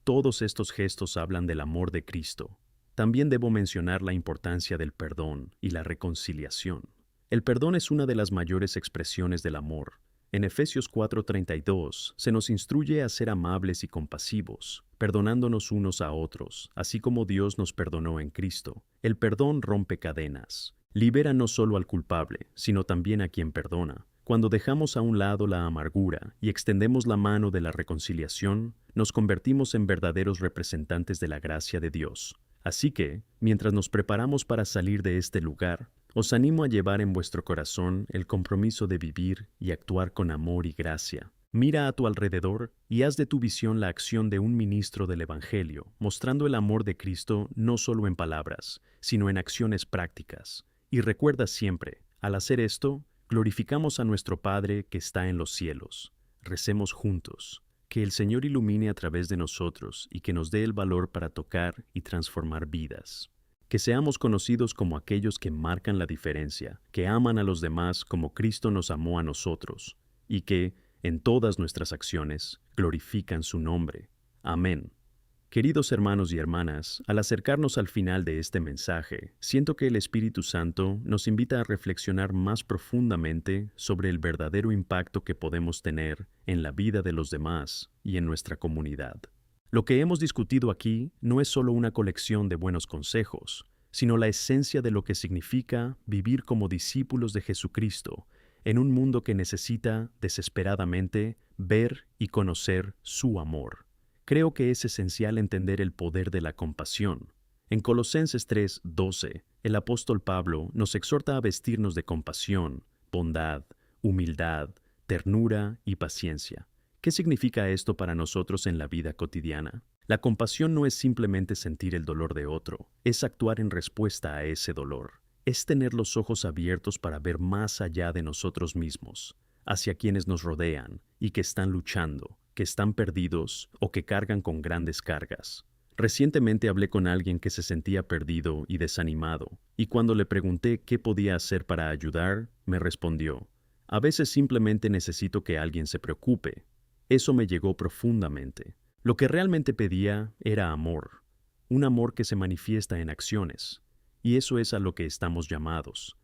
Todos estos gestos hablan del amor de Cristo. También debo mencionar la importancia del perdón y la reconciliación. El perdón es una de las mayores expresiones del amor. En Efesios 4:32 se nos instruye a ser amables y compasivos, perdonándonos unos a otros, así como Dios nos perdonó en Cristo. El perdón rompe cadenas. Libera no solo al culpable, sino también a quien perdona. Cuando dejamos a un lado la amargura y extendemos la mano de la reconciliación, nos convertimos en verdaderos representantes de la gracia de Dios. Así que, mientras nos preparamos para salir de este lugar, os animo a llevar en vuestro corazón el compromiso de vivir y actuar con amor y gracia. Mira a tu alrededor y haz de tu visión la acción de un ministro del Evangelio, mostrando el amor de Cristo no solo en palabras, sino en acciones prácticas. Y recuerda siempre, al hacer esto, glorificamos a nuestro Padre que está en los cielos. Recemos juntos. Que el Señor ilumine a través de nosotros y que nos dé el valor para tocar y transformar vidas. Que seamos conocidos como aquellos que marcan la diferencia, que aman a los demás como Cristo nos amó a nosotros, y que, en todas nuestras acciones, glorifican su nombre. Amén. Queridos hermanos y hermanas, al acercarnos al final de este mensaje, siento que el Espíritu Santo nos invita a reflexionar más profundamente sobre el verdadero impacto que podemos tener en la vida de los demás y en nuestra comunidad. Lo que hemos discutido aquí no es solo una colección de buenos consejos, sino la esencia de lo que significa vivir como discípulos de Jesucristo en un mundo que necesita desesperadamente ver y conocer su amor. Creo que es esencial entender el poder de la compasión. En Colosenses 3:12, el apóstol Pablo nos exhorta a vestirnos de compasión, bondad, humildad, ternura y paciencia. ¿Qué significa esto para nosotros en la vida cotidiana? La compasión no es simplemente sentir el dolor de otro, es actuar en respuesta a ese dolor. Es tener los ojos abiertos para ver más allá de nosotros mismos, hacia quienes nos rodean y que están luchando, que están perdidos o que cargan con grandes cargas. Recientemente hablé con alguien que se sentía perdido y desanimado, y cuando le pregunté qué podía hacer para ayudar, me respondió: a veces simplemente necesito que alguien se preocupe. Eso me llegó profundamente. Lo que realmente pedía era amor, un amor que se manifiesta en acciones, y eso es a lo que estamos llamados.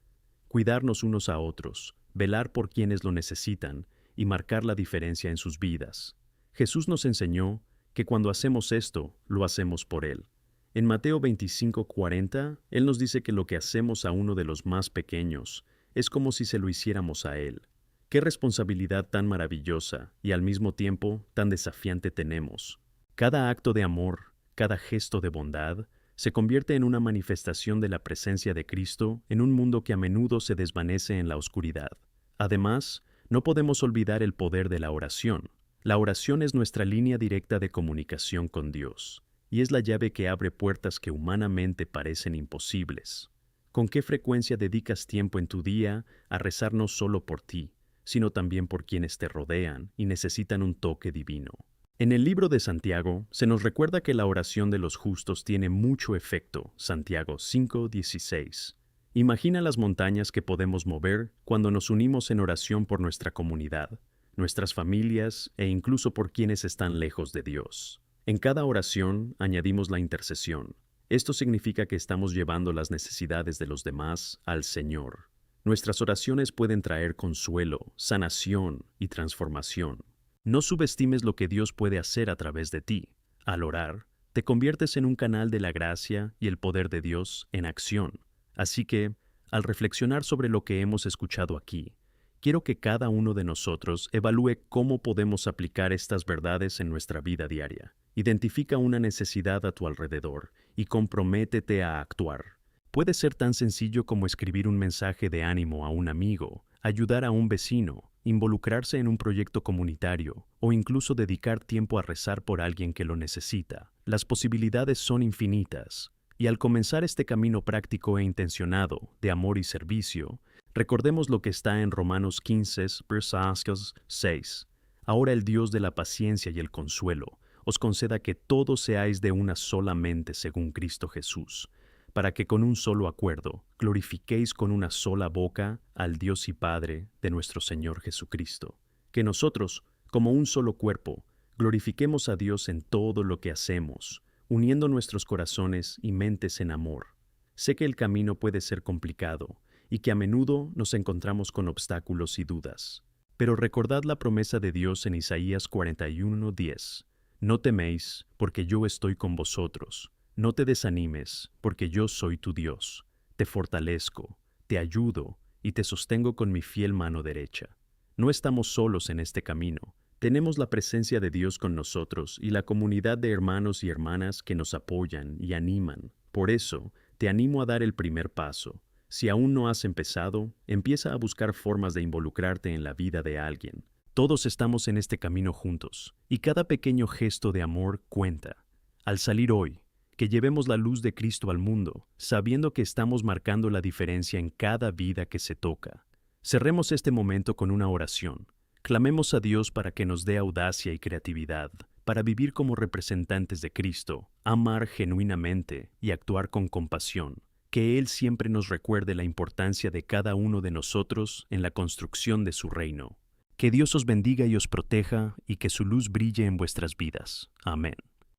Cuidarnos unos a otros, velar por quienes lo necesitan y marcar la diferencia en sus vidas. Jesús nos enseñó que cuando hacemos esto, lo hacemos por Él. En Mateo 25:40, Él nos dice que lo que hacemos a uno de los más pequeños es como si se lo hiciéramos a Él. Qué responsabilidad tan maravillosa y al mismo tiempo tan desafiante tenemos. Cada acto de amor, cada gesto de bondad, se convierte en una manifestación de la presencia de Cristo en un mundo que a menudo se desvanece en la oscuridad. Además, No podemos olvidar el poder de la oración. La oración es nuestra línea directa de comunicación con Dios, y es la llave que abre puertas que humanamente parecen imposibles. ¿Con qué frecuencia dedicas tiempo en tu día a rezar no solo por ti, sino también por quienes te rodean y necesitan un toque divino? En el libro de Santiago se nos recuerda que la oración de los justos tiene mucho efecto. Santiago 5:16. Imagina las montañas que podemos mover cuando nos unimos en oración por nuestra comunidad, nuestras familias e incluso por quienes están lejos de Dios. En cada oración añadimos la intercesión. Esto significa que estamos llevando las necesidades de los demás al Señor. Nuestras oraciones pueden traer consuelo, sanación y transformación. No subestimes lo que Dios puede hacer a través de ti. Al orar, te conviertes en un canal de la gracia y el poder de Dios en acción. Así que, al reflexionar sobre lo que hemos escuchado aquí, quiero que cada uno de nosotros evalúe cómo podemos aplicar estas verdades en nuestra vida diaria. Identifica una necesidad a tu alrededor y comprométete a actuar. Puede ser tan sencillo como escribir un mensaje de ánimo a un amigo, ayudar a un vecino, involucrarse en un proyecto comunitario o incluso dedicar tiempo a rezar por alguien que lo necesita. Las posibilidades son infinitas, y al comenzar este camino práctico e intencionado de amor y servicio, recordemos lo que está en Romanos 15, versículos 6. Ahora el Dios de la paciencia y el consuelo os conceda que todos seáis de una sola mente según Cristo Jesús, para que con un solo acuerdo glorifiquéis con una sola boca al Dios y Padre de nuestro Señor Jesucristo. Que nosotros, como un solo cuerpo, glorifiquemos a Dios en todo lo que hacemos, uniendo nuestros corazones y mentes en amor. Sé que el camino puede ser complicado y que a menudo nos encontramos con obstáculos y dudas. Pero recordad la promesa de Dios en Isaías 41:10. No teméis, porque yo estoy con vosotros. No te desanimes, porque yo soy tu Dios. Te fortalezco, te ayudo y te sostengo con mi fiel mano derecha. No estamos solos en este camino. Tenemos la presencia de Dios con nosotros y la comunidad de hermanos y hermanas que nos apoyan y animan. Por eso, te animo a dar el primer paso. Si aún no has empezado, empieza a buscar formas de involucrarte en la vida de alguien. Todos estamos en este camino juntos, y cada pequeño gesto de amor cuenta. Al salir hoy, que llevemos la luz de Cristo al mundo, sabiendo que estamos marcando la diferencia en cada vida que se toca. Cerremos este momento con una oración. Clamemos a Dios para que nos dé audacia y creatividad, para vivir como representantes de Cristo, amar genuinamente y actuar con compasión. Que Él siempre nos recuerde la importancia de cada uno de nosotros en la construcción de su reino. Que Dios os bendiga y os proteja y que su luz brille en vuestras vidas. Amén.